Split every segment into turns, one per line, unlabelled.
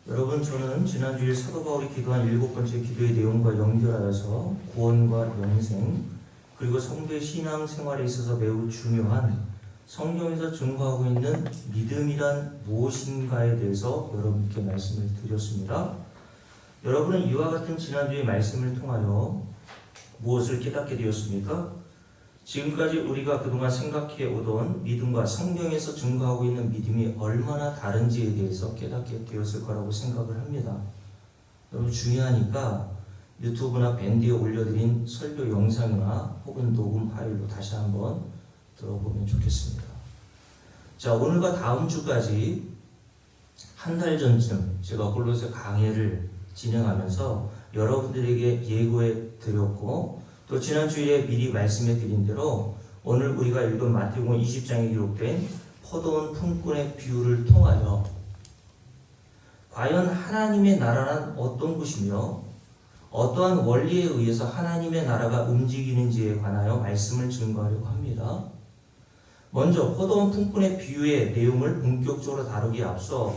여러분, 저는 지난주에 사도 바울이 기도한 7번째 기도의 내용과 연결하여서 구원과 영생, 그리고 성도의 신앙 생활에 있어서 매우 중요한 성경에서 증거하고 있는 믿음이란 무엇인가에 대해서 여러분께 말씀을 드렸습니다. 여러분은 이와 같은 지난주의 말씀을 통하여 무엇을 깨닫게 되었습니까? 지금까지 우리가 그동안 생각해 오던 믿음과 성경에서 증거하고 있는 믿음이 얼마나 다른지에 대해서 깨닫게 되었을 거라고 생각을 합니다. 여러분, 중요하니까 유튜브나 밴드에 올려드린 설교 영상이나 혹은 녹음 파일로 다시 한번 들어보면 좋겠습니다. 자, 오늘과 다음 주까지 한 달 전쯤 제가 홀로서 강의를 진행하면서 여러분들에게 예고해 드렸고, 또 지난주에 미리 말씀해 드린 대로 오늘 우리가 읽은 마태복음 20장에 기록된 포도원 품꾼의 비유를 통하여 과연 하나님의 나라란 어떤 것이며 어떠한 원리에 의해서 하나님의 나라가 움직이는지에 관하여 말씀을 증거하려고 합니다. 먼저 포도원 품꾼의 비유의 내용을 본격적으로 다루기에 앞서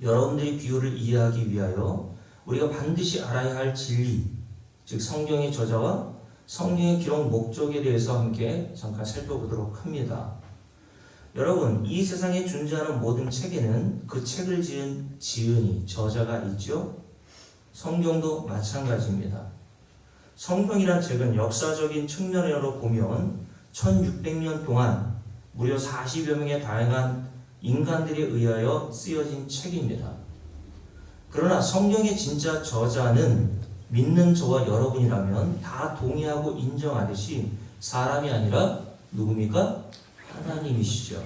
여러분들이 비유를 이해하기 위하여 우리가 반드시 알아야 할 진리, 즉 성경의 저자와 성경의 기록 목적에 대해서 함께 잠깐 살펴보도록 합니다. 여러분, 이 세상에 존재하는 모든 책에는 그 책을 지은 지은이, 저자가 있죠. 성경도 마찬가지입니다. 성경이란 책은 역사적인 측면으로 보면 1600년 동안 무려 40여 명의 다양한 인간들에 의하여 쓰여진 책입니다. 그러나 성경의 진짜 저자는 믿는 저와 여러분이라면 다 동의하고 인정하듯이 사람이 아니라 누굽니까? 하나님이시죠.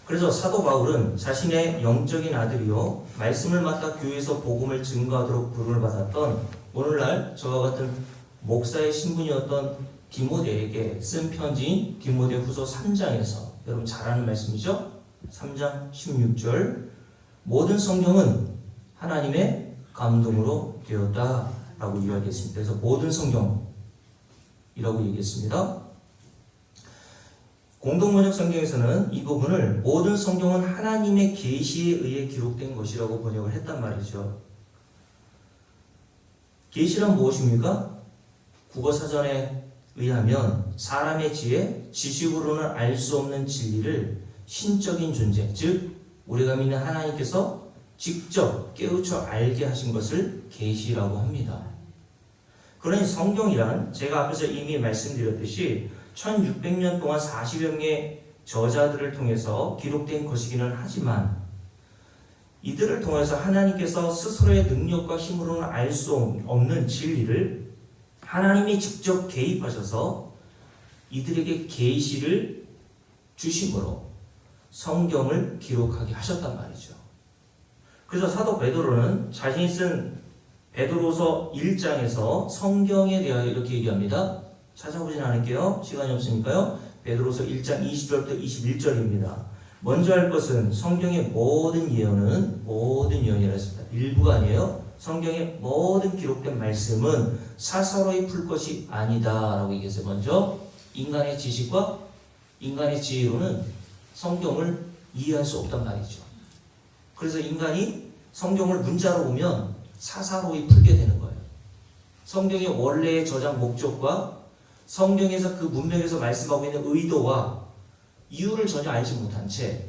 그래서 사도 바울은 자신의 영적인 아들이요 말씀을 맡아 교회에서 복음을 증거하도록 부름을 받았던 오늘날 저와 같은 목사의 신분이었던 디모데에게 쓴 편지인 디모데후서 3장에서 여러분 잘 아는 말씀이죠? 3장 16절 모든 성경은 하나님의 감동으로 되었다라고 이야기했습니다. 그래서 모든 성경이라고 얘기했습니다. 공동번역 성경에서는 이 부분을 모든 성경은 하나님의 계시에 의해 기록된 것이라고 번역을 했단 말이죠. 계시란 무엇입니까? 국어사전에 의하면 사람의 지혜, 지식으로는 알 수 없는 진리를 신적인 존재, 즉 우리가 믿는 하나님께서 직접 깨우쳐 알게 하신 것을 계시라고 합니다. 그러니 성경이란 제가 앞에서 이미 말씀드렸듯이 1600년 동안 40여 명의 저자들을 통해서 기록된 것이기는 하지만 이들을 통해서 하나님께서 스스로의 능력과 힘으로는 알 수 없는 진리를 하나님이 직접 개입하셔서 이들에게 계시를 주심으로 성경을 기록하게 하셨단 말이죠. 그래서 사도 베드로는 자신이 쓴 베드로서 1장에서 성경에 대하여 이렇게 얘기합니다. 찾아보진 않을게요. 시간이 없으니까요. 베드로서 1장 20절부터 21절입니다. 먼저 할 것은 성경의 모든 예언이라 했습니다. 일부가 아니에요. 성경의 모든 기록된 말씀은 사사로이 풀 것이 아니다 라고 얘기했어요. 먼저 인간의 지식과 인간의 지혜로는 성경을 이해할 수 없단 말이죠. 그래서 인간이 성경을 문자로 보면 사사로이 풀게 되는 거예요. 성경의 원래의 저장 목적과 성경에서 그 문맥에서 말씀하고 있는 의도와 이유를 전혀 알지 못한 채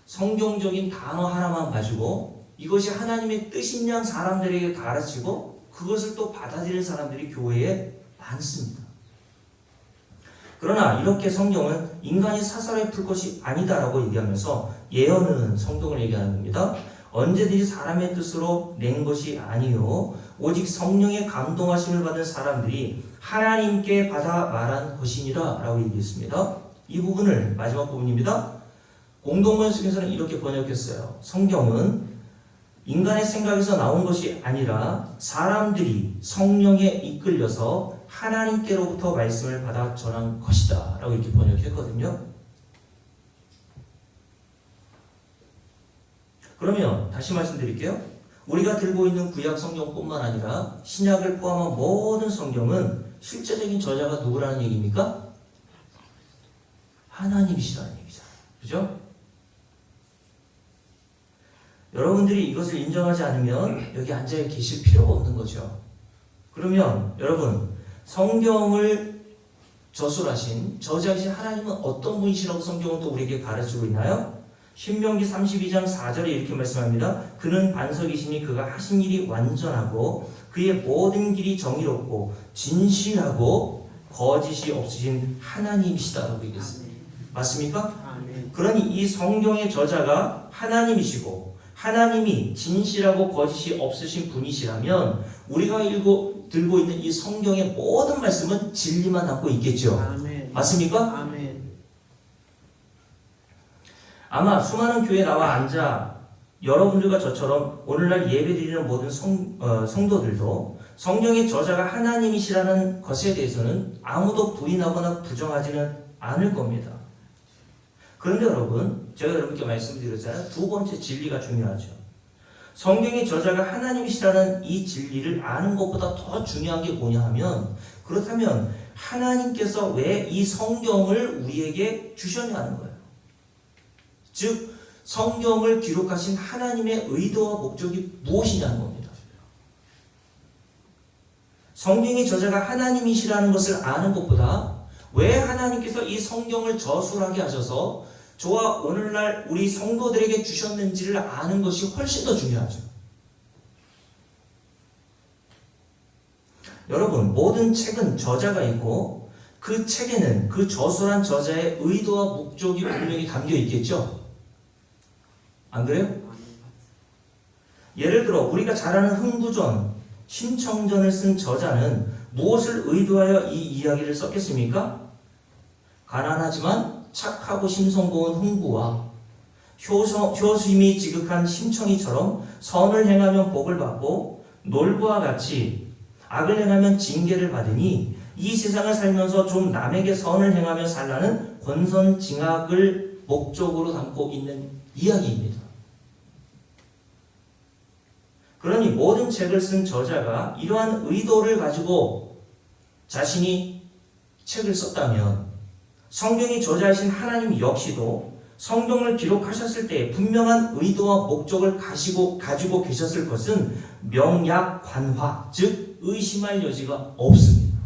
성경적인 단어 하나만 가지고 이것이 하나님의 뜻인 양 사람들에게 가르치고 그것을 또 받아들이는 사람들이 교회에 많습니다. 그러나 이렇게 성경은 인간이 사사로이 풀 것이 아니다라고 얘기하면서 예언은 성경을 얘기하는 겁니다. 언제든지 사람의 뜻으로 낸 것이 아니요 오직 성령의 감동하심을 받은 사람들이 하나님께 받아 말한 것이니라 라고 얘기했습니다. 이 부분을 마지막 부분입니다. 공동번역에서는 이렇게 번역했어요. 성경은 인간의 생각에서 나온 것이 아니라 사람들이 성령에 이끌려서 하나님께로부터 말씀을 받아 전한 것이다 라고 이렇게 번역했거든요. 그러면 다시 말씀드릴게요. 우리가 들고 있는 구약 성경뿐만 아니라 신약을 포함한 모든 성경은 실제적인 저자가 누구라는 얘기입니까? 하나님이시라는 얘기잖아요. 그죠? 여러분들이 이것을 인정하지 않으면 여기 앉아 계실 필요가 없는 거죠. 그러면 여러분, 성경을 저술하신, 저자이신 하나님은 어떤 분이시라고 성경은 또 우리에게 가르치고 있나요? 신명기 32장 4절에 이렇게 말씀합니다. 그는 반석이시니 그가 하신 일이 완전하고 그의 모든 길이 정의롭고 진실하고 거짓이 없으신 하나님이시다라고 얘기했습니다. 맞습니까? 그러니 이 성경의 저자가 하나님이시고 하나님이 진실하고 거짓이 없으신 분이시라면 우리가 들고 있는 이 성경의 모든 말씀은 진리만 담고 있겠죠.
아멘.
맞습니까?
아멘.
아마 수많은 교회에 나와 앉아 여러분들과 저처럼 오늘날 예배드리는 모든 성도들도 성경의 저자가 하나님이시라는 것에 대해서는 아무도 부인하거나 부정하지는 않을 겁니다. 그런데 여러분, 제가 여러분께 말씀드렸잖아요. 두 번째 진리가 중요하죠. 성경의 저자가 하나님이시라는 이 진리를 아는 것보다 더 중요한 게 뭐냐 하면, 그렇다면 하나님께서 왜 이 성경을 우리에게 주셨냐는 거예요. 즉 성경을 기록하신 하나님의 의도와 목적이 무엇이냐는 겁니다. 성경의 저자가 하나님이시라는 것을 아는 것보다 왜 하나님께서 이 성경을 저술하게 하셔서 저와 오늘날 우리 성도들에게 주셨는지를 아는 것이 훨씬 더 중요하죠. 여러분, 모든 책은 저자가 있고 그 책에는 그 저술한 저자의 의도와 목적이 분명히 담겨 있겠죠? 안 그래요? 예를 들어 우리가 잘 아는 흥부전, 심청전을 쓴 저자는 무엇을 의도하여 이 이야기를 썼겠습니까? 가난하지만 착하고 심성 고운 흥부와 효심이 지극한 심청이처럼 선을 행하면 복을 받고 놀부와 같이 악을 행하면 징계를 받으니 이 세상을 살면서 좀 남에게 선을 행하며 살라는 권선징악을 목적으로 담고 있는 이야기입니다. 그러니 모든 책을 쓴 저자가 이러한 의도를 가지고 자신이 책을 썼다면 성경의 저자이신 하나님 역시도 성경을 기록하셨을 때 분명한 의도와 목적을 가지고 계셨을 것은 명약관화, 즉 의심할 여지가 없습니다.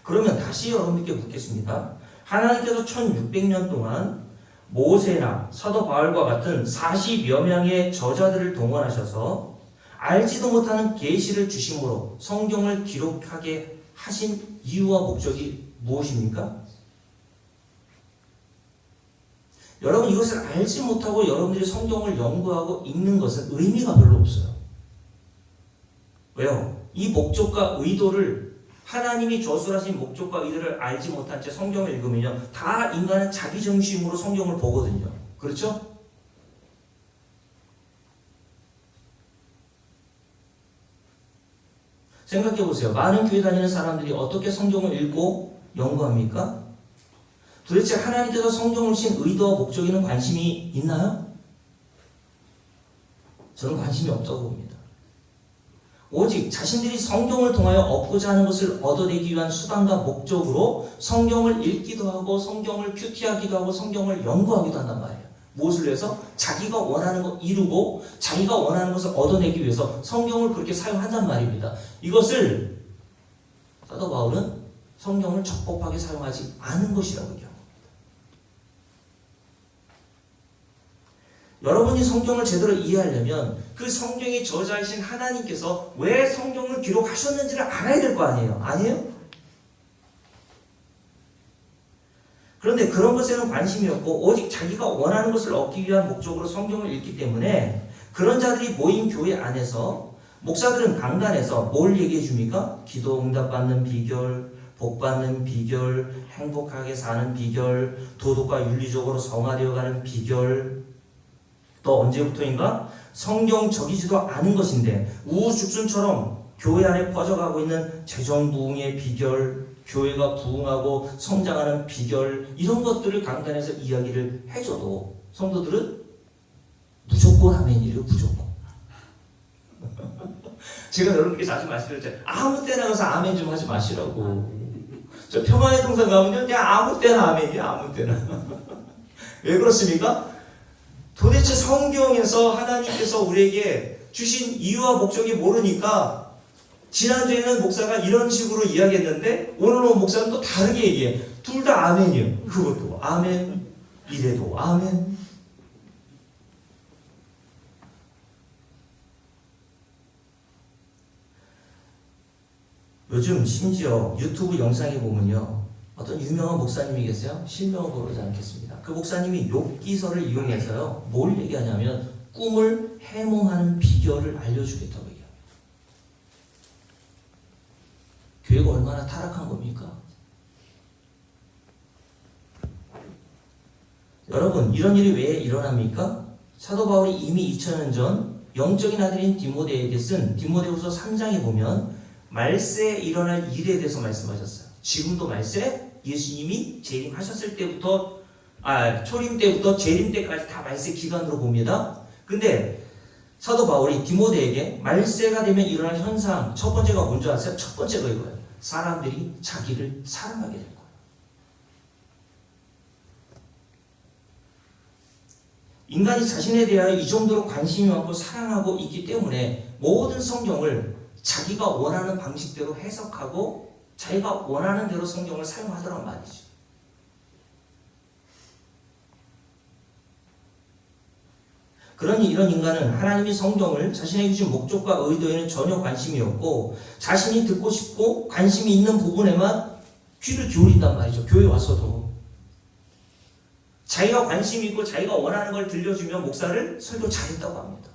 그러면 다시 여러분께 묻겠습니다. 하나님께서 1600년 동안 모세나 사도 바울과 같은 40여 명의 저자들을 동원하셔서 알지도 못하는 계시를 주심으로 성경을 기록하게 하신 이유와 목적이 무엇입니까? 여러분, 이것을 알지 못하고 여러분들이 성경을 연구하고 읽는 것은 의미가 별로 없어요. 왜요? 이 목적과 의도를, 하나님이 저술하신 목적과 의도를 알지 못한 채 성경을 읽으면요, 다 인간은 자기 중심으로 성경을 보거든요. 그렇죠? 생각해 보세요. 많은 교회 다니는 사람들이 어떻게 성경을 읽고 연구합니까? 도대체 하나님께서 성경을 주신 의도와 목적에는 관심이 있나요? 저는 관심이 없다고 봅니다. 오직 자신들이 성경을 통하여 얻고자 하는 것을 얻어내기 위한 수단과 목적으로 성경을 읽기도 하고 성경을 큐티하기도 하고 성경을 연구하기도 한단 말이에요. 무엇을 위해서? 자기가 원하는 것 이루고 자기가 원하는 것을 얻어내기 위해서 성경을 그렇게 사용한단 말입니다. 이것을 사도 바울은 성경을 적법하게 사용하지 않은 것이라고 얘기합니다. 여러분이 성경을 제대로 이해하려면 그 성경의 저자이신 하나님께서 왜 성경을 기록하셨는지를 알아야 될 거 아니에요? 아니에요? 그런데 그런 것에는 관심이 없고 오직 자기가 원하는 것을 얻기 위한 목적으로 성경을 읽기 때문에 그런 자들이 모인 교회 안에서 목사들은 강단에서 뭘 얘기해 줍니까? 기도 응답받는 비결, 복받는 비결, 행복하게 사는 비결, 도덕과 윤리적으로 성화되어가는 비결, 또 언제부터인가 성경적이지도 않은 것인데 우후죽순처럼 교회 안에 퍼져가고 있는 재정부흥의 비결, 교회가 부흥하고 성장하는 비결, 이런 것들을 강단에서 이야기를 해줘도 성도들은 무조건 아멘이래요. 무조건. 제가 여러분께 자주 말씀드렸잖아요. 아무 때나 가서 아멘 좀 하지 마시라고. 저 평화의 동산 가면요, 그냥 아무 때나 아멘이야. 아무 때나. 왜 그렇습니까? 도대체 성경에서 하나님께서 우리에게 주신 이유와 목적이 모르니까 지난주에는 목사가 이런 식으로 이야기했는데 오늘은 목사는 또 다르게 얘기해. 둘 다 아멘이에요. 그것도 아멘, 이래도 아멘. 요즘 심지어 유튜브 영상에 보면요, 어떤 유명한 목사님이 계세요. 실명을 거르지 않겠습니다. 그 목사님이 욥기서를 이용해서요, 뭘 얘기하냐면 꿈을 해몽하는 비결을 알려주겠다고 얘기합니다. 교회가 얼마나 타락한 겁니까? 여러분, 이런 일이 왜 일어납니까? 사도 바울이 이미 2000년 전 영적인 아들인 디모데에게 쓴 디모데후서 3장에 보면 말세에 일어날 일에 대해서 말씀하셨어요. 지금도 말세, 예수님이 재림하셨을 때부터 초림 때부터 재림 때까지 다 말세 기간으로 봅니다. 근데 사도 바울이 디모데에게 말세가 되면 일어날 현상 첫 번째가 뭔지 아세요? 첫 번째가 이거예요. 사람들이 자기를 사랑하게 될 거예요. 인간이 자신에 대하여 이 정도로 관심이 많고 사랑하고 있기 때문에 모든 성경을 자기가 원하는 방식대로 해석하고 자기가 원하는 대로 성경을 사용하더란 말이죠. 그러니 이런 인간은 하나님이 성경을 자신에게 주신 목적과 의도에는 전혀 관심이 없고 자신이 듣고 싶고 관심이 있는 부분에만 귀를 기울인단 말이죠. 교회 와서도. 자기가 관심 있고 자기가 원하는 걸 들려주면 목사를 설교 잘했다고 합니다.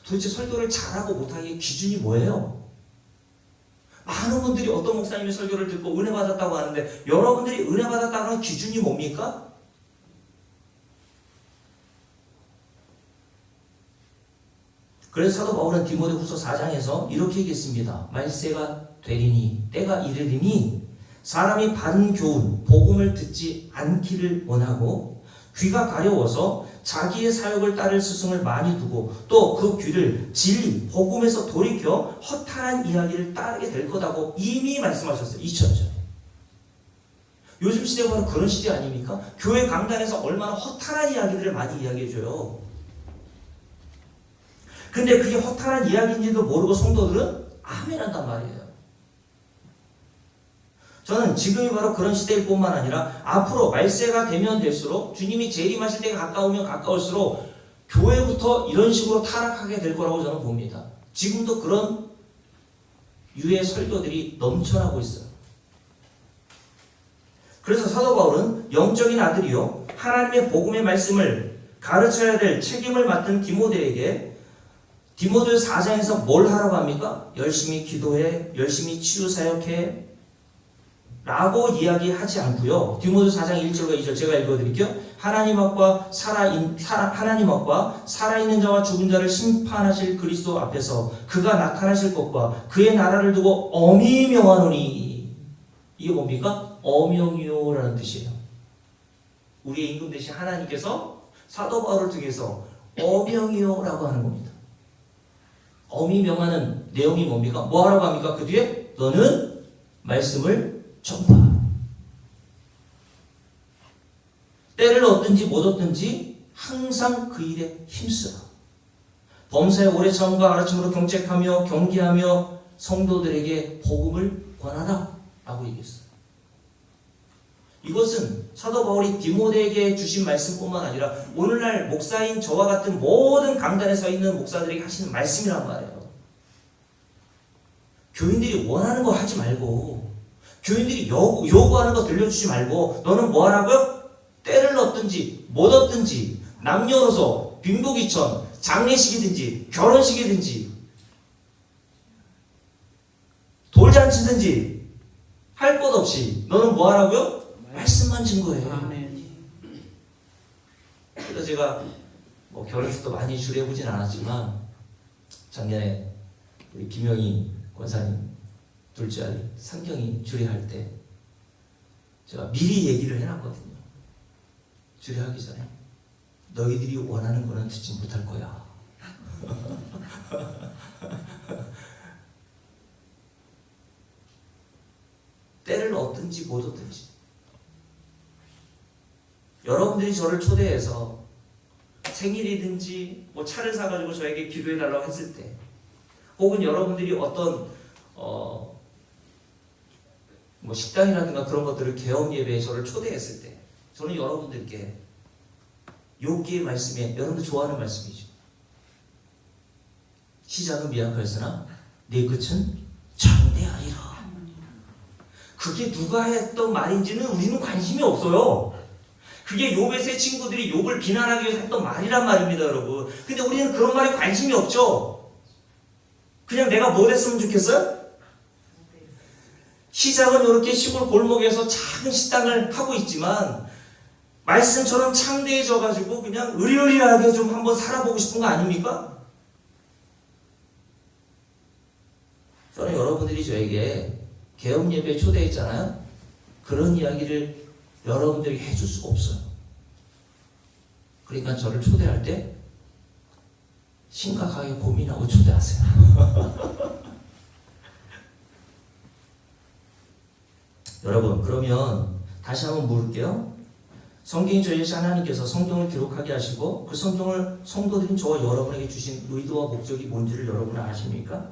도대체 설교를 잘하고 못하기의 기준이 뭐예요? 많은 분들이 어떤 목사님의 설교를 듣고 은혜 받았다고 하는데 여러분들이 은혜 받았다고 하는 기준이 뭡니까? 그래서 사도 바울은 디모데후서 4장에서 이렇게 얘기했습니다. 말세가 되리니 때가 이르리니 사람이 바른 교훈, 복음을 듣지 않기를 원하고 귀가 가려워서 자기의 사욕을 따를 스승을 많이 두고 또 그 귀를 진리, 복음에서 돌이켜 허탄한 이야기를 따르게 될 거다고 이미 말씀하셨어요. 2000년. 요즘 시대가 바로 그런 시대 아닙니까? 교회 강단에서 얼마나 허탄한 이야기들을 많이 이야기해줘요. 근데 그게 허탄한 이야기인지도 모르고 성도들은 아멘 한단 말이에요. 저는 지금이 바로 그런 시대일 뿐만 아니라 앞으로 말세가 되면 될수록 주님이 재림하실 때가 가까우면 가까울수록 교회부터 이런 식으로 타락하게 될 거라고 저는 봅니다. 지금도 그런 유의 설교들이 넘쳐나고 있어요. 그래서 사도 바울은 영적인 아들이요 하나님의 복음의 말씀을 가르쳐야 될 책임을 맡은 디모데에게 디모데 4장에서 뭘 하라고 합니까? 열심히 기도해, 열심히 치유사역해 라고 이야기하지 않고요. 디모데 4장 1절과 2절 제가 읽어드릴게요. 하나님 앞과 살아있는 자와 죽은 자를 심판하실 그리스도 앞에서 그가 나타나실 것과 그의 나라를 두고 엄히 명하노니. 이게 뭡니까? 어명이요라는 뜻이에요. 우리의 임금 대신 하나님께서 사도 바울을 통해서 어명이요라고 하는 겁니다. 엄히 명하는 내용이 뭡니까? 뭐 하라고 합니까? 그 뒤에 너는 말씀을 전파. 때를 얻든지 못 얻든지 항상 그 일에 힘쓰라. 범사에 오래 참과 가르침으로 경책하며 경계하며 성도들에게 복음을 권하라 라고 얘기했어요. 이것은 사도 바울이 디모데에게 주신 말씀뿐만 아니라 오늘날 목사인 저와 같은 모든 강단에 서 있는 목사들에게 하시는 말씀이란 말이에요. 교인들이 원하는 거 하지 말고 교인들이 요구하는 거 들려주지 말고 너는 뭐 하라고요? 때를 얻든지 못 얻든지 남녀노소 빈부귀천 장례식이든지 결혼식이든지 돌잔치든지 할 것 없이 너는 뭐 하라고요? 말씀만 증거해. 그래서 제가 뭐 결혼식도 많이 주례해보진 않았지만 작년에 우리 김영희 권사님 둘째 아들 상경이 주례할 때 제가 미리 얘기를 해놨거든요. 주례하기 전에 너희들이 원하는 거는 듣지 못할 거야. 때를 얻든지 못 얻든지 여러분들이 저를 초대해서
생일이든지 뭐 차를 사가지고 저에게 기도해달라고 했을 때, 혹은 여러분들이 어떤 뭐 식당이라든가 그런 것들을 개업 예배에 저를 초대했을 때, 저는 여러분들께 욥기의 말씀에 여러분들 좋아하는 말씀이죠. 시작은 미약하였으나 내 끝은 장대하리라. 그게 누가 했던 말인지는 우리는 관심이 없어요. 그게 욥의 세 친구들이 욥을 비난하기 위해서 했던 말이란 말입니다, 여러분. 근데 우리는 그런 말에 관심이 없죠. 그냥 내가 뭐 됐으면 좋겠어요? 시작은 이렇게 시골 골목에서 작은 식당을 하고 있지만 말씀처럼 창대해져가지고 그냥 의리의리하게 좀 한번 살아보고 싶은 거 아닙니까? 저는 여러분들이 저에게 개업 예배에 초대했잖아요. 그런 이야기를 여러분들이 해줄 수가 없어요. 그러니까 저를 초대할 때 심각하게 고민하고 초대하세요. 여러분, 그러면 다시 한번 물을게요. 성경이 저희에게 하나님께서 성경을 기록하게 하시고 그 성경을 성도들인 저와 여러분에게 주신 의도와 목적이 뭔지를 여러분은 아십니까?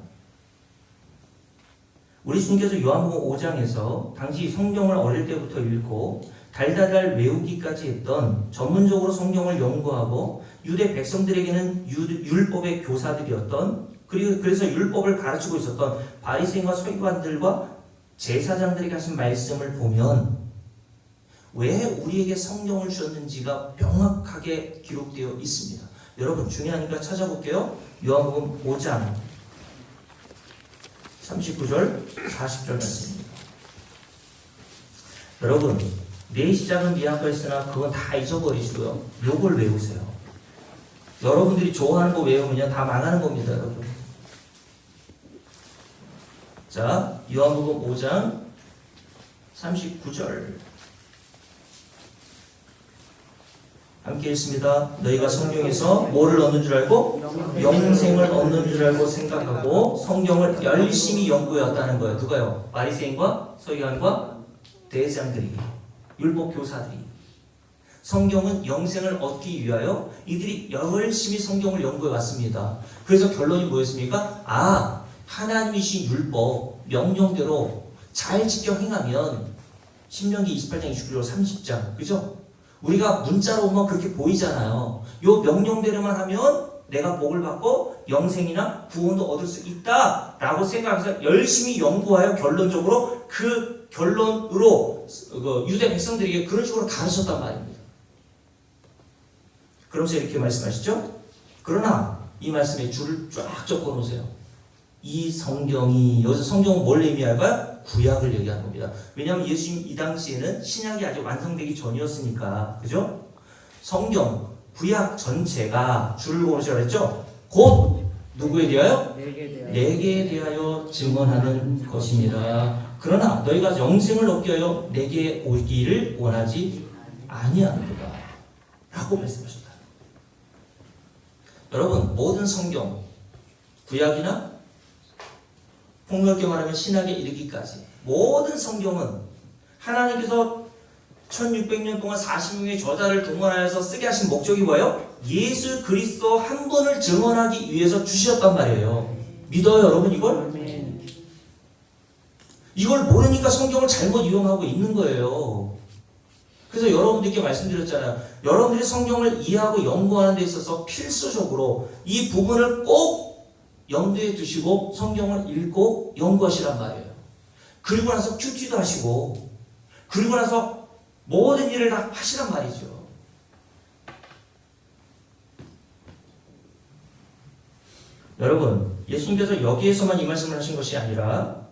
우리 주님께서 요한복음 5장에서 당시 성경을 어릴 때부터 읽고 달달달 외우기까지 했던, 전문적으로 성경을 연구하고 유대 백성들에게는 율법의 교사들이었던, 그리고 그래서 율법을 가르치고 있었던 바리새인과 서기관들과 제사장들에게 하신 말씀을 보면 왜 우리에게 성경을 주셨는지가 명확하게 기록되어 있습니다. 여러분, 중요하니까 찾아볼게요. 요한복음 5장 39절 40절 말씀입니다. 여러분, 내 시작은 미약하였으나 그건 다 잊어버리시고요. 요걸 외우세요. 여러분들이 좋아하는 거 외우면 다 망하는 겁니다, 여러분. 자, 요한복음 5장 39절 함께 읽습니다. 너희가 성경에서 뭐를 얻는 줄 알고? 영생을 얻는 줄 알고 생각하고 성경을 열심히 연구해왔다는 거예요. 누가요? 바리새인과 서기관과 대제사장들이, 율법 교사들이. 성경은 영생을 얻기 위하여 이들이 열심히 성경을 연구해왔습니다. 그래서 결론이 뭐였습니까? 하나님이신 율법 명령대로 잘 지켜 행하면, 신명기 28장 29절 30장, 그죠? 우리가 문자로 보면 그렇게 보이잖아요. 요 명령대로만 하면 내가 복을 받고 영생이나 구원도 얻을 수 있다라고 생각해서 열심히 연구하여 결론적으로 그 결론으로 유대 백성들에게 그런 식으로 가르쳤단 말입니다. 그러면서 이렇게 말씀하시죠? 그러나 이 말씀에 줄을 쫙 적어 놓으세요. 이 성경이, 여기서 성경은 뭘 의미할까요? 구약을 얘기하는 겁니다. 왜냐하면 예수님 이 당시에는 신약이 아직 완성되기 전이었으니까, 그죠? 성경, 구약 전체가 줄을 그으시라고 했죠? 곧 누구에 대하여? 내게 대하여 증언하는 것입니다. 그러나 너희가 영생을 얻기 위하여 내게 오기를 원하지 아니하는도다 라고 말씀하셨다. 여러분, 모든 성경, 구약이나 폭넓게 말하면 신학에 이르기까지 모든 성경은 하나님께서 1600년 동안 40명의 저자를 동원하여서 쓰게 하신 목적이 뭐예요? 예수 그리스도 한 분을 증언하기 위해서 주셨단 말이에요. 믿어요, 여러분? 이걸 모르니까 성경을 잘못 이용하고 있는 거예요. 그래서 여러분들께 말씀드렸잖아요. 여러분들이 성경을 이해하고 연구하는 데 있어서 필수적으로 이 부분을 꼭 염두에 두시고 성경을 읽고 연구하시란 말이에요. 그리고 나서 큐티도 하시고, 그리고 나서 모든 일을 다 하시란 말이죠. 여러분, 예수님께서 여기에서만 이 말씀을 하신 것이 아니라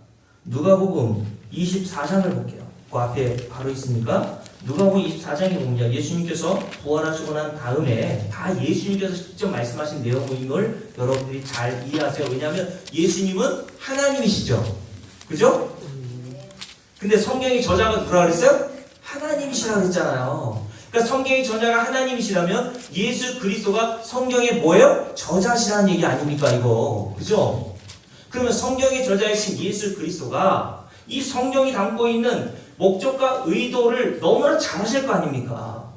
누가복음 24장을 볼게요. 그 앞에 바로 있으니까 누가복음 24장에 보면 예수님께서 부활하시고 난 다음에 다 예수님께서 직접 말씀하신 내용을 여러분들이 잘 이해하세요. 왜냐하면 예수님은 하나님이시죠. 그죠? 근데 성경의 저자가 누구라 그랬어요? 하나님이시라고 했잖아요. 그러니까 성경의 저자가 하나님이시라면 예수 그리스도가 성경의 뭐예요? 저자시라는 얘기 아닙니까, 이거? 그죠? 그러면 성경의 저자이신 예수 그리스도가 이 성경이 담고 있는 목적과 의도를 너무나 잘 아실 거 아닙니까?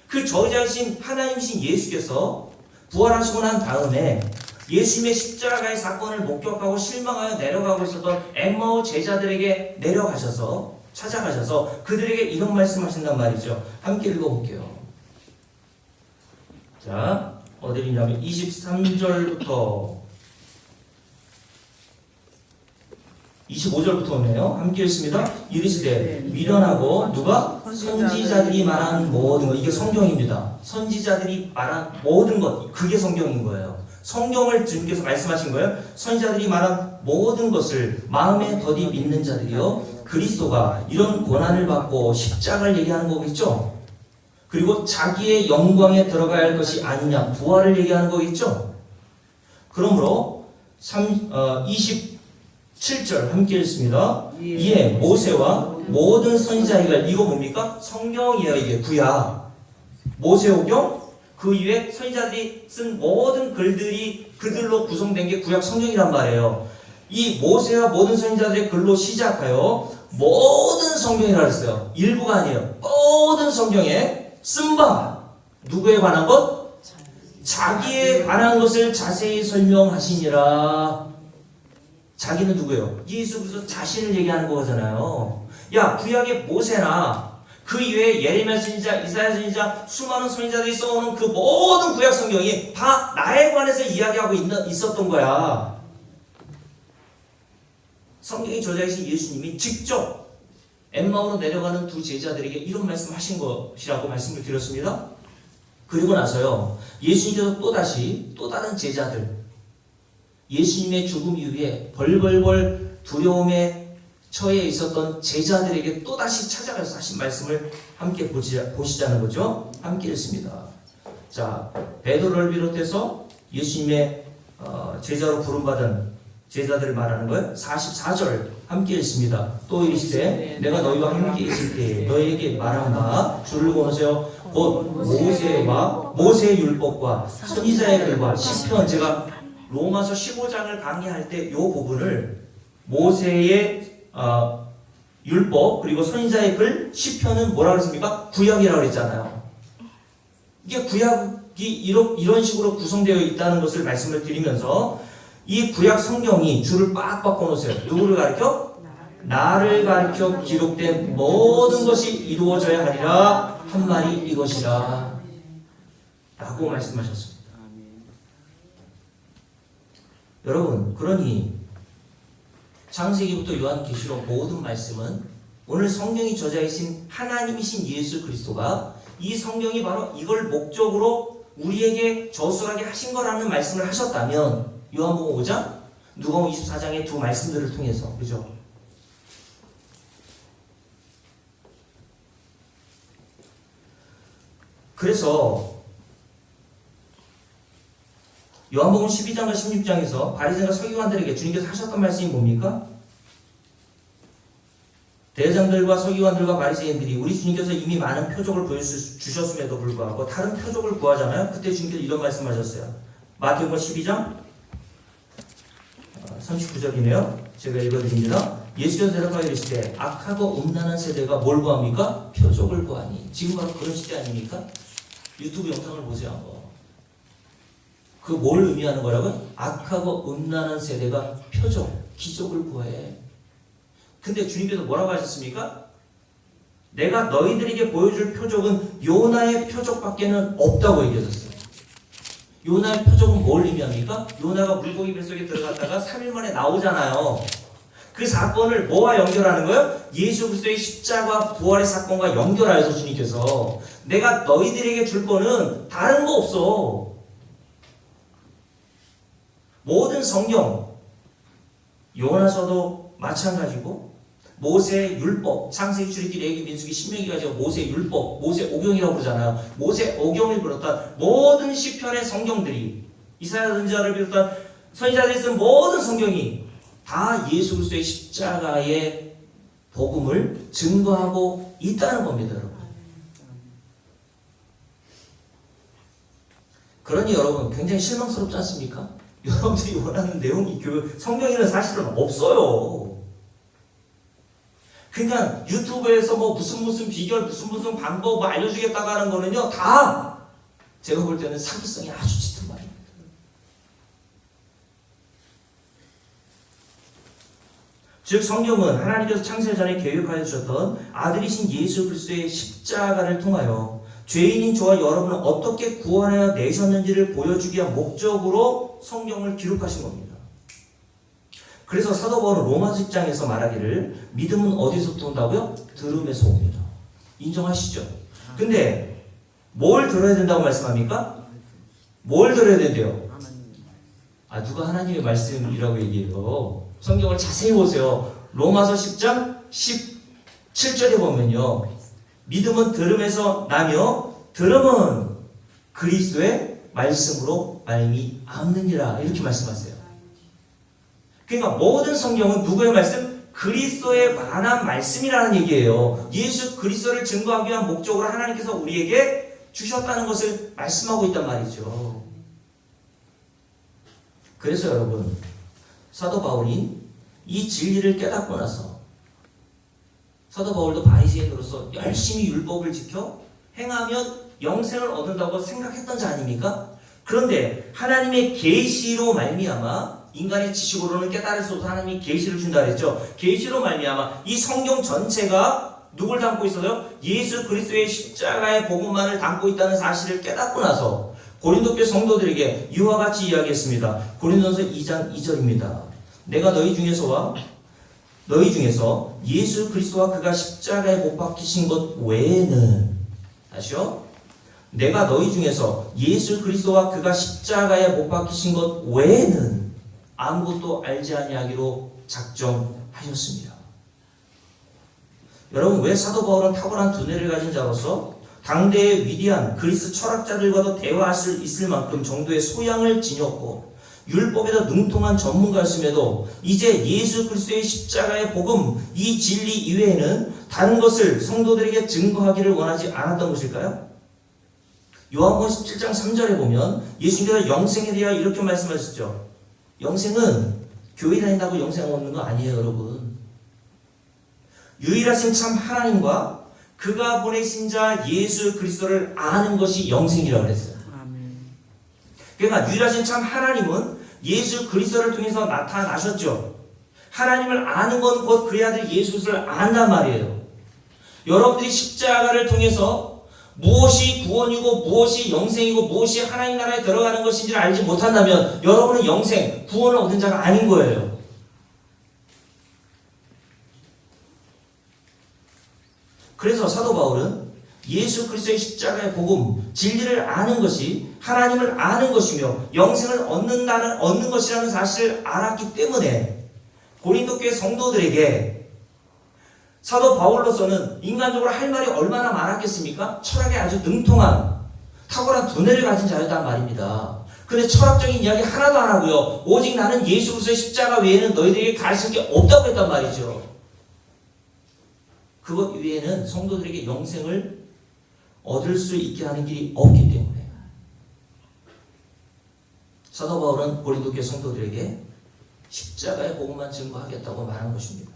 그 저자이신 하나님이신 예수께서 부활하시고 난 다음에 예수님의 십자가의 사건을 목격하고 실망하여 내려가고 있었던 엠마오 제자들에게 내려가셔서 찾아가셔서 그들에게 이런 말씀하신단 말이죠. 함께 읽어볼게요. 자, 어디 있냐면 23절부터 25절부터 오네요. 함께 읽습니다. 이르시되 미련하고 누가 선지자들이 말한 모든 것, 이게 성경입니다. 선지자들이 말한 모든 것, 그게 성경인 거예요. 성경을 주님께서 말씀하신 거예요. 선지자들이 말한 모든 것을 마음에 더디 믿는 자들이요, 그리스도가 이런 고난을 받고 십자가를 얘기하는 거겠죠. 그리고 자기의 영광에 들어가야 할 것이 아니냐, 부활을 얘기하는 거겠죠. 그러므로 27절 함께 읽습니다. 이에 모세와 모든 선지자가, 이거 뭡니까? 성경이에요. 이게 구약, 모세오경, 그 이후에 선지자들이 쓴 모든 글들이 그들로 구성된 게 구약 성경이란 말이에요. 이 모세와 모든 선지자들의 글로 시작하여 모든 성경이라 그랬어요. 일부가 아니에요. 모든 성경에 쓴 바, 누구에 관한 것? 자기에 관한 것을 자세히 설명하시니라. 자기는 누구예요? 예수 그리스도 자신을 얘기하는 거잖아요. 야, 구약의 모세나 그 이외에 예레미야 선지자, 이사야 선지자, 수많은 선지자들이 써오는 그 모든 구약 성경이 다 나에 관해서 이야기하고 있었던 거야. 성경의 저자이신 예수님이 직접 엠마오로 내려가는 두 제자들에게 이런 말씀하신 것이라고 말씀을 드렸습니다. 그리고 나서요, 예수님께서 또 다른 제자들, 예수님의 죽음 이후에 벌벌벌 두려움에 처해 있었던 제자들에게 또다시 찾아가서 하신 말씀을 함께 보시자는 거죠. 함께 읽습니다. 자, 베드로를 비롯해서 예수님의 제자로 부름받은 제자들을 말하는 거예요. 44절 함께 읽습니다. 또 이르시되 내가 너희와 함께 있을 때 너희에게 말한 바 주를 권하세요. 곧 모세의 율법과 선지자의 글과 시편, 제가 로마서 15장을 강의할 때 이 부분을 모세의 율법 그리고 선지자의 글, 시편은 뭐라고 했습니까? 구약이라고 그랬잖아요. 이게 구약이 이런 식으로 구성되어 있다는 것을 말씀을 드리면서 이 구약 성경이 줄을 빡빡 꺼놓으세요. 누구를 가리켜? 나를 가리켜 기록된 모든 것이 이루어져야 하리라 한 말이 이것이라 라고 말씀하셨습니다. 여러분, 그러니 창세기부터 요한계시록 모든 말씀은 오늘 성경이 저자이신 하나님이신 예수 그리스도가 이 성경이 바로 이걸 목적으로 우리에게 저술하게 하신 거라는 말씀을 하셨다면, 요한복음 5장, 누가복음 24장의 두 말씀들을 통해서, 그죠? 그래서 요한복음 12장과 16장에서 바리새인과 서기관들에게 주님께서 하셨던 말씀이 뭡니까? 대장들과 서기관들과 바리새인들이 우리 주님께서 이미 많은 표적을 보여주셨음에도 불구하고 다른 표적을 구하잖아요. 그때 주님께서 이런 말씀하셨어요. 마태복음 12장 39절이네요. 제가 읽어드립니다. 예수께서 대답하여 이르시되 악하고 음란한 세대가 뭘 구합니까? 표적을 구하니. 지금 바로 그런 시대 아닙니까? 유튜브 영상을 보세요. 한번. 그 뭘 의미하는 거라고요? 악하고 음란한 세대가 표적, 기적을 구해. 근데 주님께서 뭐라고 하셨습니까? 내가 너희들에게 보여줄 표적은 요나의 표적밖에는 없다고 얘기하셨어요. 요나의 표적은 뭘 의미합니까? 요나가 물고기 뱃속에 들어갔다가 3일 만에 나오잖아요. 그 사건을 뭐와 연결하는 거예요? 예수 그리스도의 십자가 부활의 사건과 연결하여서 주님께서 내가 너희들에게 줄 거는 다른 거 없어. 모든 성경, 요나서도 마찬가지고 모세의 율법, 창세기, 출애굽기, 레위기, 민수기, 신명기 가지고 모세의 율법, 모세 오경이라고 그러잖아요. 모세 오경을 비롯한 모든 시편의 성경들이, 이사야 선지자를 비롯한 선지자들이 쓴 모든 성경이 다 예수 그리스도의 십자가의 복음을 증거하고 있다는 겁니다, 여러분. 그러니 여러분 굉장히 실망스럽지 않습니까? 여러분들이 원하는 내용이 그 성경에는 사실은 없어요. 그러니까 유튜브에서 뭐 무슨 비결 무슨 방법 뭐 알려주겠다고 하는 거는요 다 제가 볼 때는 사기성이 아주 짙은 말입니다. 즉 성경은 하나님께서 창세 전에 계획하여 주셨던 아들이신 예수 그리스도의 십자가를 통하여 죄인인 저와 여러분을 어떻게 구원하여 내셨는지를 보여주기 위한 목적으로 성경을 기록하신 겁니다. 그래서 사도 바울은 로마서 10장에서 말하기를 믿음은 어디서부터 온다고요? 들음에서 옵니다. 인정하시죠? 근데 뭘 들어야 된다고 말씀합니까? 뭘 들어야 된대요? 누가 하나님의 말씀이라고 얘기해요. 성경을 자세히 보세요. 로마서 10장 17절에 보면요. 믿음은 들음에서 나며 들음은 그리스도의 말씀으로 말미암느니라 이렇게 말씀하세요. 그러니까 모든 성경은 누구의 말씀? 그리스도에 관한 말씀이라는 얘기예요. 예수 그리스도를 증거하기 위한 목적으로 하나님께서 우리에게 주셨다는 것을 말씀하고 있단 말이죠. 그래서 여러분 사도 바울이 이 진리를 깨닫고 나서 사도 바울도 바리새인으로서 열심히 율법을 지켜 행하면 영생을 얻는다고 생각했던 자 아닙니까? 그런데 하나님의 계시로 말미암아 인간의 지식으로는 깨달을 수 없어 하나님이 계시를 준다 그랬죠. 계시로 말미암아 이 성경 전체가 누굴 담고 있어요? 예수 그리스도의 십자가의 복음만을 담고 있다는 사실을 깨닫고 나서 고린도 교회 성도들에게 이와 같이 이야기했습니다. 고린도전서 2장 2절입니다. 내가 너희 중에서 예수 그리스도와 그가 십자가에 못 박히신 것 외에는 다시요. 내가 너희 중에서 예수 그리스도와 그가 십자가에 못 박히신 것 외에는 아무것도 알지 아니하기로 작정하셨습니다. 여러분 왜 사도 바울은 탁월한 두뇌를 가진 자로서 당대의 위대한 그리스 철학자들과도 대화할 수 있을 만큼 정도의 소양을 지녔고 율법에도 능통한 전문가였음에도 이제 예수 그리스도의 십자가의 복음 이 진리 이외에는 다른 것을 성도들에게 증거하기를 원하지 않았던 것일까요? 요한복음 17장 3절에 보면 예수님께서 영생에 대하여 이렇게 말씀하셨죠. 영생은 교회 다닌다고 영생 얻는 거 아니에요, 여러분. 유일하신 참 하나님과 그가 보내신 자 예수 그리스도를 아는 것이 영생이라고 그랬어요. 그러니까 유일하신 참 하나님은 예수 그리스도를 통해서 나타나셨죠. 하나님을 아는 건 곧 그의 아들 예수 그리스도를 안단 말이에요. 여러분들이 십자가를 통해서 무엇이 구원이고 무엇이 영생이고 무엇이 하나님 나라에 들어가는 것인지를 알지 못한다면 여러분은 영생, 구원을 얻은 자가 아닌 거예요. 그래서 사도 바울은 예수 그리스도의 십자가의 복음, 진리를 아는 것이 하나님을 아는 것이며 영생을 얻는 것이라는 사실을 알았기 때문에 고린도 교회 성도들에게 사도 바울로서는 인간적으로 할 말이 얼마나 많았겠습니까? 철학에 아주 능통한 탁월한 두뇌를 가진 자였단 말입니다. 근데 철학적인 이야기 하나도 안 하고요. 오직 나는 예수 그리스도의 십자가 외에는 너희들에게 가르칠 게 없다고 했단 말이죠. 그것 외에는 성도들에게 영생을 얻을 수 있게 하는 길이 없기 때문에 사도 바울은 고린도 교회 성도들에게 십자가의 복음만 증거하겠다고 말한 것입니다.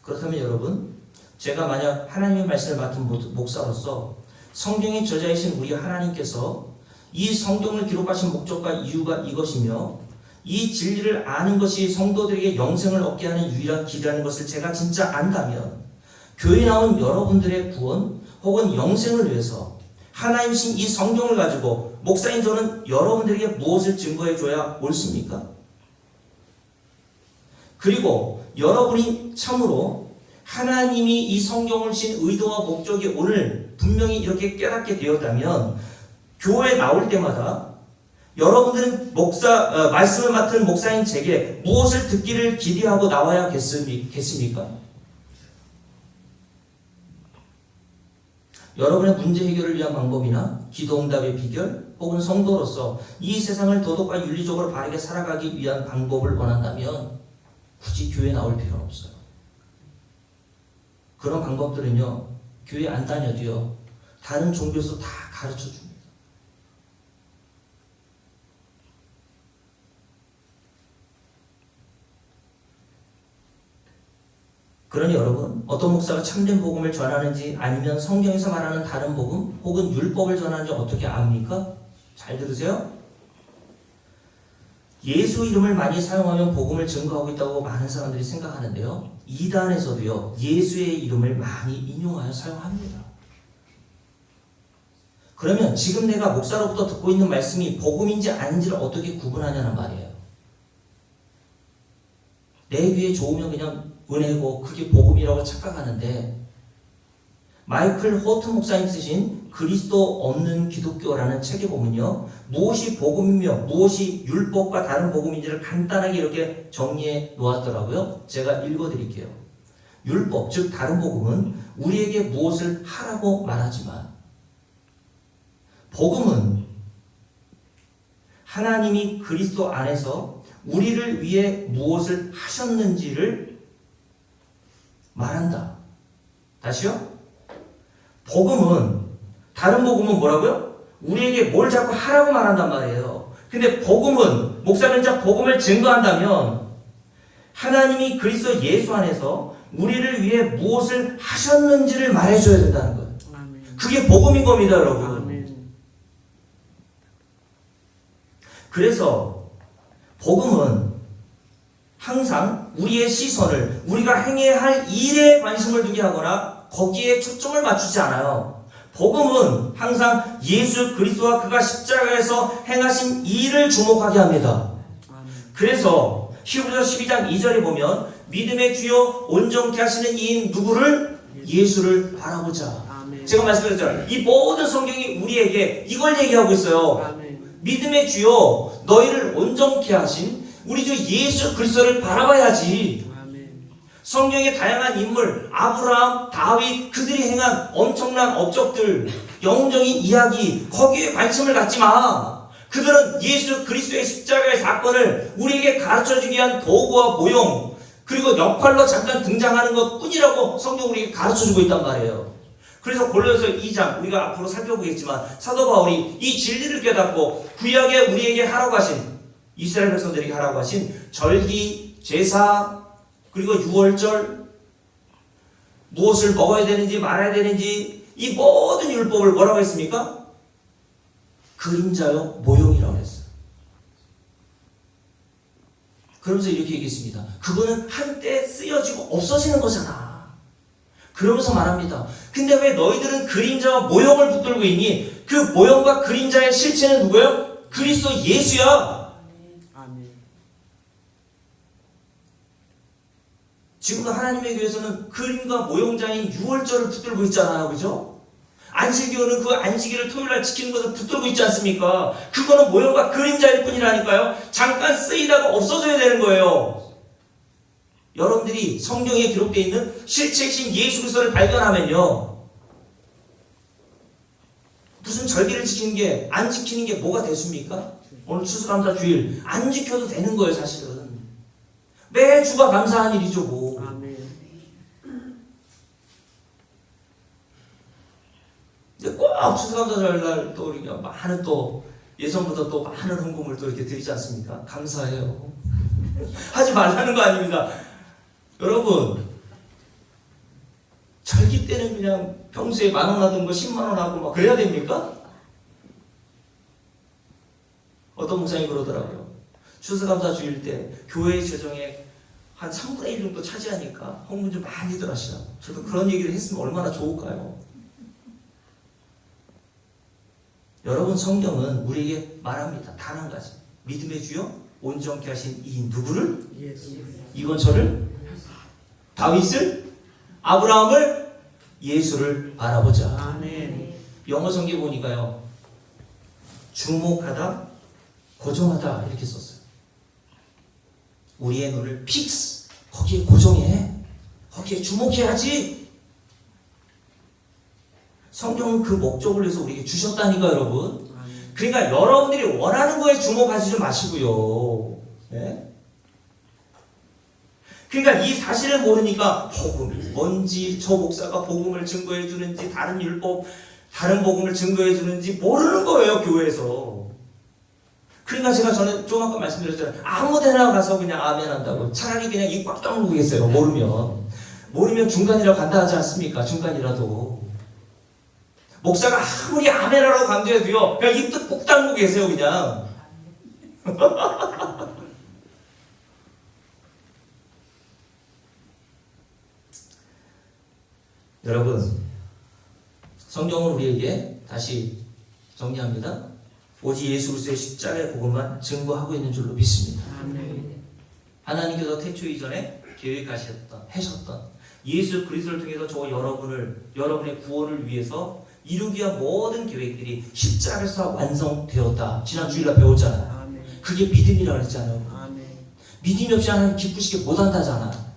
그렇다면 여러분, 제가 만약 하나님의 말씀을 맡은 목사로서 성경의 저자이신 우리 하나님께서 이 성경을 기록하신 목적과 이유가 이것이며 이 진리를 아는 것이 성도들에게 영생을 얻게 하는 유일한 길이라는 것을 제가 진짜 안다면 교회에 나온 여러분들의 구원 혹은 영생을 위해서 하나님이신 이 성경을 가지고 목사인 저는 여러분들에게 무엇을 증거해 줘야 옳습니까? 그리고 여러분이 참으로 하나님이 이 성경을 주신 의도와 목적이 오늘 분명히 이렇게 깨닫게 되었다면 교회에 나올 때마다 여러분들은 말씀을 맡은 목사인 제게 무엇을 듣기를 기대하고 나와야겠습니까? 여러분의 문제 해결을 위한 방법이나 기도응답의 비결 혹은 성도로서 이 세상을 도덕과 윤리적으로 바르게 살아가기 위한 방법을 원한다면 굳이 교회에 나올 필요는 없어요. 그런 방법들은요, 교회 안 다녀도요, 다른 종교에서 다 가르쳐 줍니다. 그러니 여러분, 어떤 목사가 참된 복음을 전하는지 아니면 성경에서 말하는 다른 복음 혹은 율법을 전하는지 어떻게 압니까? 잘 들으세요. 예수 이름을 많이 사용하면 복음을 증거하고 있다고 많은 사람들이 생각하는데요. 이단에서도요, 예수의 이름을 많이 인용하여 사용합니다. 그러면 지금 내가 목사로부터 듣고 있는 말씀이 복음인지 아닌지를 어떻게 구분하냐는 말이에요. 내 귀에 좋으면 그냥 은혜고 그게 복음이라고 착각하는데, 마이클 호트 목사님 쓰신 그리스도 없는 기독교라는 책에 보면요, 무엇이 복음이며 무엇이 율법과 다른 복음인지를 간단하게 이렇게 정리해 놓았더라고요. 제가 읽어드릴게요. 율법, 즉 다른 복음은 우리에게 무엇을 하라고 말하지만, 복음은 하나님이 그리스도 안에서 우리를 위해 무엇을 하셨는지를 말한다. 다시요. 복음은, 다른 복음은 뭐라고요? 우리에게 뭘 자꾸 하라고 말한단 말이에요. 근데 복음은, 목사는 자 복음을 증거한다면 하나님이 그리스도 예수 안에서 우리를 위해 무엇을 하셨는지를 말해줘야 된다는 거예요. 그게 복음인 겁니다, 여러분. 그래서 복음은 항상 우리의 시선을 우리가 행해야 할 일에 관심을 두게 하거나 거기에 초점을 맞추지 않아요. 복음은 항상 예수 그리스도와 그가 십자가에서 행하신 일을 주목하게 합니다. 그래서 히브리서 12장 2절에 보면 믿음의 주요 온전케 하시는 이인 누구를? 예수를 바라보자. 제가 말씀드렸잖아요. 이 모든 성경이 우리에게 이걸 얘기하고 있어요. 믿음의 주요 너희를 온전케 하신 우리 주 예수 그리스도를 바라봐야지. 성경의 다양한 인물, 아브라함, 다윗, 그들이 행한 엄청난 업적들, 영웅적인 이야기, 거기에 관심을 갖지 마. 그들은 예수 그리스도의 십자가의 사건을 우리에게 가르쳐주기 위한 도구와 모형, 그리고 역할로 잠깐 등장하는 것 뿐이라고 성경 우리에게 가르쳐주고 있단 말이에요. 그래서 골로새 2장 우리가 앞으로 살펴보겠지만 사도 바울이 이 진리를 깨닫고 구약에 우리에게 하라고 하신, 이스라엘 백성들에게 하라고 하신 절기, 제사, 그리고 유월절, 무엇을 먹어야 되는지 말아야 되는지 이 모든 율법을 뭐라고 했습니까? 그림자요 모형이라고 했어요. 그러면서 이렇게 얘기했습니다. 그거는 한때 쓰여지고 없어지는 거잖아. 그러면서 말합니다. 근데 왜 너희들은 그림자와 모형을 붙들고 있니? 그 모형과 그림자의 실체는 누구예요? 그리스도 예수야. 지금도 하나님의 교회에서는 그림과 모형자인 유월절을 붙들고 있잖아요. 그죠? 안식일교는 그 안식일을 토요일날 지키는 것을 붙들고 있지 않습니까? 그거는 모형과 그림자일 뿐이라니까요. 잠깐 쓰이다가 없어져야 되는 거예요. 여러분들이 성경에 기록되어 있는 실체이신 예수 그리스도를 발견하면요, 무슨 절기를 지키는 게, 안 지키는 게 뭐가 되십니까? 오늘 추수감사 주일 안 지켜도 되는 거예요. 사실은 매주가 감사한 일이죠. 뭐. 근데 꼭 추수감사절날 또 우리가 많은 또 예전보다 또 많은 헌금을 또 이렇게 드리지 않습니까? 감사해요. 하지 말라는 거 아닙니다. 여러분, 절기 때는 그냥 평소에 10,000원 하던 거 100,000원 하고 막 그래야 됩니까? 어떤 목사님이 그러더라고요. 추수감사 주일 때 교회 재정에 한 3분의 1 정도 차지하니까 헌금 좀 많이들 하시라고. 저도 그런 얘기를 했으면 얼마나 좋을까요? 여러분, 성경은 우리에게 말합니다. 단 한 가지. 믿음의 주요 온전케 하신 이 누구를? 이건 저를? 다윗을? 아브라함을? 예수를 바라보자.
아멘.
영어 성경 보니까요, 주목하다, 고정하다 이렇게 썼어요. 우리의 눈을 픽스, 거기에 고정해. 거기에 주목해야지. 성경은 그 목적을 위해서 우리에게 주셨다니까, 여러분. 그러니까 여러분들이 원하는 거에 주목하지 좀 마시고요. 네? 그러니까 이 사실을 모르니까 복음이 뭔지, 저 목사가 복음을 증거해 주는지, 다른 율법, 다른 복음을 증거해 주는지 모르는 거예요, 교회에서. 그러니까 저는 좀 아까 말씀드렸잖아요. 아무 데나 가서 그냥 아멘 한다고. 차라리 그냥 입 꽉 다물고 계세요, 모르면. 모르면 중간이라고 간다 하지 않습니까? 중간이라도. 목사가 아무리 아멘하라고 강조해도요, 그냥 입도 꾹 닫고 계세요, 그냥. 여러분, 성경은 우리에게 다시 정리합니다. 오직 예수 그리스도의 십자가의 복음만 증거하고 있는 줄로 믿습니다. 하나님께서 태초 이전에 계획하셨던 예수 그리스도를 통해서 저와 여러분의 구원을 위해서 이루기 위한 모든 계획들이 십자가에서 완성되었다. 지난 주일날 배웠잖아요. 그게 믿음이라고 했잖아요. 믿음이 없이 하나님 기쁘시게 못한다잖아.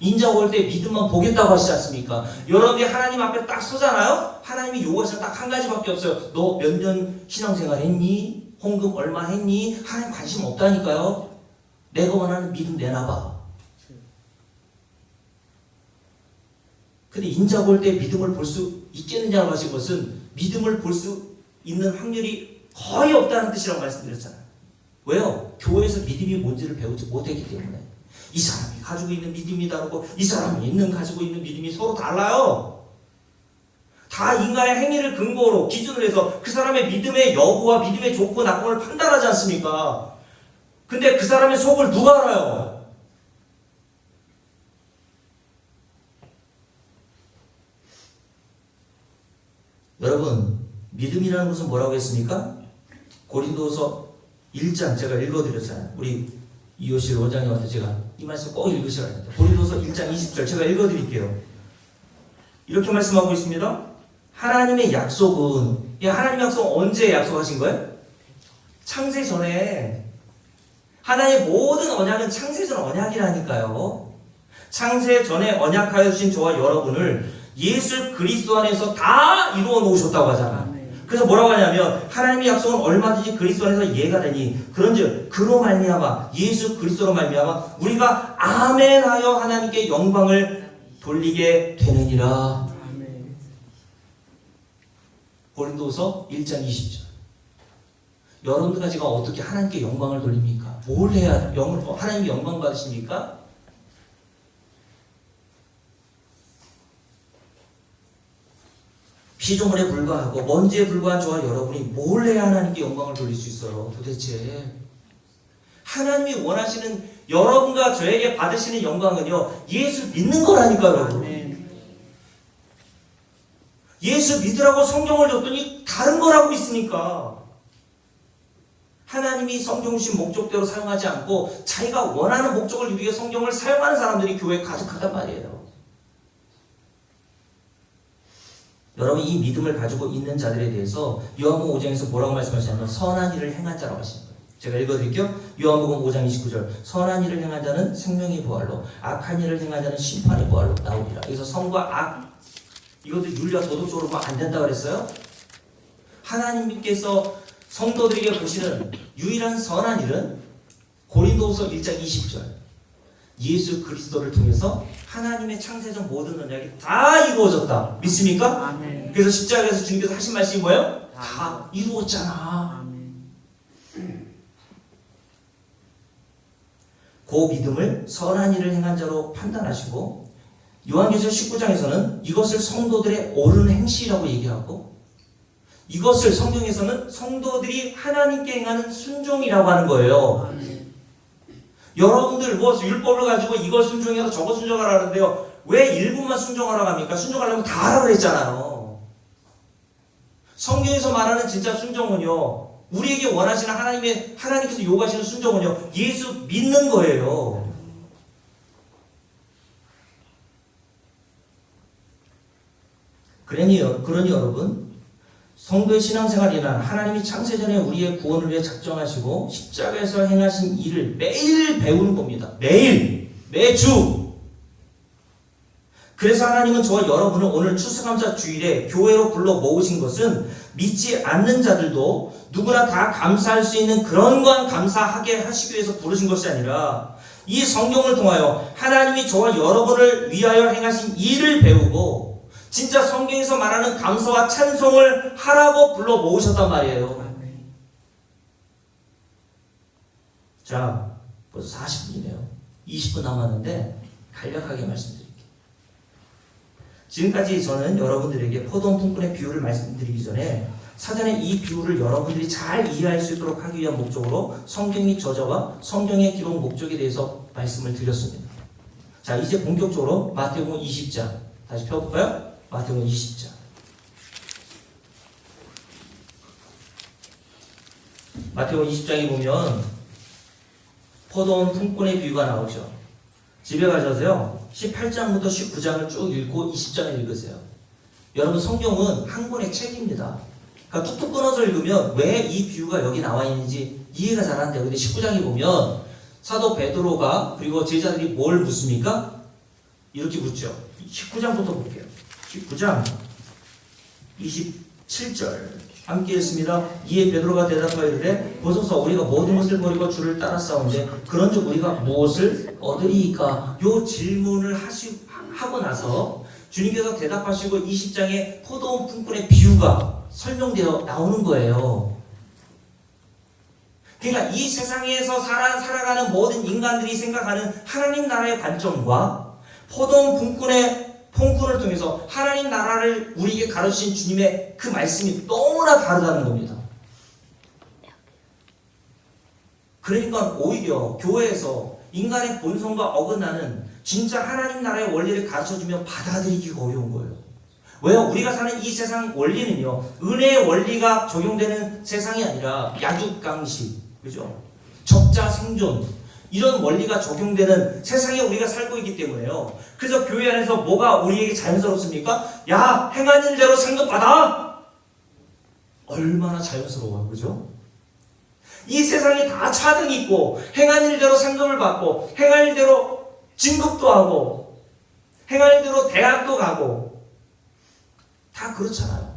인자가 올 때 믿음만 보겠다고 하시지 않습니까? 여러분이 하나님 앞에 딱 서잖아요? 하나님이 요구하시는 딱 한 가지밖에 없어요. 너 몇 년 신앙생활 했니? 헌금 얼마 했니? 하나님 관심 없다니까요. 내가 원하는 믿음 내놔봐. 근데 인자가 올 때 믿음을 볼 수 있겠느냐고 하신 것은 믿음을 볼 수 있는 확률이 거의 없다는 뜻이라고 말씀드렸잖아요. 왜요? 교회에서 믿음이 뭔지를 배우지 못했기 때문에. 이 사람이 가지고 있는 믿음이 다르고 이 사람이 가지고 있는 믿음이 서로 달라요. 다 인간의 행위를 근거로 기준으로 해서 그 사람의 믿음의 여부와 믿음의 좋고 나쁨을 판단하지 않습니까? 근데 그 사람의 속을 누가 알아요? 여러분, 믿음이라는 것은 뭐라고 했습니까? 고린도서 1장 제가 읽어드렸잖아요. 우리 이호실 원장님한테 제가 이 말씀 꼭 읽으시라고 했는데 고린도서 1장 20절 제가 읽어드릴게요. 이렇게 말씀하고 있습니다. 하나님의 약속은, 하나님의 약속은 언제 약속하신 거예요? 창세 전에. 하나님의 모든 언약은 창세 전 언약이라니까요. 창세 전에 언약하여 주신 저와 여러분을 예수 그리스도 안에서 다 이루어 놓으셨다고 하잖아요. 그래서 뭐라고 하냐면 하나님의 약속은 얼마든지 그리스도 안에서 이해가 되니 그런즉 그로 말미암아 예수 그리스도로 말미암아 우리가 아멘하여 하나님께 영광을 돌리게 되느니라. 고린도서 1장 20절. 여러분들과 제가 어떻게 하나님께 영광을 돌립니까? 뭘 해야 하나님께 영광 받으십니까? 피조물에 불과하고 먼지에 불과한 저와 여러분이 뭘 해야 하나님께 영광을 돌릴 수 있어요? 도대체 하나님이 원하시는 여러분과 저에게 받으시는 영광은요, 예수 믿는 거라니까요, 여러분. 예수 믿으라고 성경을 줬더니 다른 거라고 있으니까. 하나님이 성경 주신 목적대로 사용하지 않고 자기가 원하는 목적을 이루기 위해 성경을 사용하는 사람들이 교회에 가득하단 말이에요. 여러분, 이 믿음을 가지고 있는 자들에 대해서 요한복음 5장에서 뭐라고 말씀하시냐면 선한 일을 행한 자라고 하시는 거예요. 제가 읽어드릴게요. 요한복음 5장 29절. 선한 일을 행한 자는 생명의 부활로, 악한 일을 행한 자는 심판의 부활로 나오리라. 여기서 선과 악, 이것도 윤리와 도덕적으로 보면 안 된다고 그랬어요. 하나님께서 성도들에게 보시는 유일한 선한 일은 고린도후서 1장 20절. 예수 그리스도를 통해서 하나님의 창세전 모든 언약이 다 이루어졌다. 믿습니까?
아멘.
그래서 십자가에서 주님께서 하신 말씀이 뭐예요? 다 이루었잖아. 그 믿음을 선한 일을 행한 자로 판단하시고, 요한계시록 19장에서는 이것을 성도들의 옳은 행실이라고 얘기하고, 이것을 성경에서는 성도들이 하나님께 행하는 순종이라고 하는 거예요. 여러분들 뭐 율법을 가지고 이걸 순종해서 저거 순종하라 하는데요, 왜 일부만 순종하라고 합니까? 순종하려면 다 하라고 했잖아요. 성경에서 말하는 진짜 순종은요, 우리에게 원하시는 하나님께서 요구하시는 순종은요, 예수 믿는 거예요. 그러니 여러분, 성도의 신앙생활이란 하나님이 창세전에 우리의 구원을 위해 작정하시고 십자가에서 행하신 일을 매일 배우는 겁니다. 매주. 그래서 하나님은 저와 여러분을 오늘 추수감사 주일에 교회로 불러 모으신 것은 믿지 않는 자들도 누구나 다 감사할 수 있는 그런 건 감사하게 하시기 위해서 부르신 것이 아니라, 이 성경을 통하여 하나님이 저와 여러분을 위하여 행하신 일을 배우고 진짜 성경에서 말하는 감사와 찬송을 하라고 불러 모으셨단 말이에요. 자, 벌써 40분이네요. 20분 남았는데 간략하게 말씀드릴게요. 지금까지 저는 여러분들에게 포도원 품꾼의 비유를 말씀드리기 전에 사전에 이 비유를 여러분들이 잘 이해할 수 있도록 하기 위한 목적으로 성경의 저자와 성경의 기록 목적에 대해서 말씀을 드렸습니다. 자, 이제 본격적으로 마태복음 20장 다시 펴볼까요? 마태복음 20장. 마태복음 20장에 보면 포도원 품꾼의 비유가 나오죠. 집에 가셔서요 18장부터 19장을 쭉 읽고 20장을 읽으세요. 여러분 성경은 한 권의 책입니다. 그러니까 툭툭 끊어서 읽으면 왜 이 비유가 여기 나와 있는지 이해가 잘 안 돼요. 근데 19장에 보면 사도 베드로가 그리고 제자들이 뭘 묻습니까? 이렇게 묻죠. 19장부터 볼게요. 19장 27절 함께 읽습니다. 이에 베드로가 대답하여 이르되 보소서 우리가 모든 것을 버리고 주를 따랐사온데 그런즉 우리가 무엇을 얻으리이까? 요 질문을 하고 나서 주님께서 대답하시고 20장에 포도원 품꾼의 비유가 설명되어 나오는 거예요. 그러니까 이 세상에서 살아가는 모든 인간들이 생각하는 하나님 나라의 관점과 포도원 품꾼을 통해서 하나님 나라를 우리에게 가르치신 주님의 그 말씀이 너무나 다르다는 겁니다. 그러니까 오히려 교회에서 인간의 본성과 어긋나는 진짜 하나님 나라의 원리를 가르쳐주면 받아들이기가 어려운 거예요. 왜요? 우리가 사는 이 세상 원리는요, 은혜의 원리가 적용되는 세상이 아니라 약육강식, 그죠? 적자 생존, 이런 원리가 적용되는 세상에 우리가 살고 있기 때문에요. 그래서 교회 안에서 뭐가 우리에게 자연스럽습니까? 야, 행한 일대로 상급 받아! 얼마나 자연스러워요, 그죠? 이 세상에 다 차등이 있고, 행한 일대로 상급을 받고, 행한 일대로 진급도 하고, 행한 일대로 대학도 가고, 다 그렇잖아요.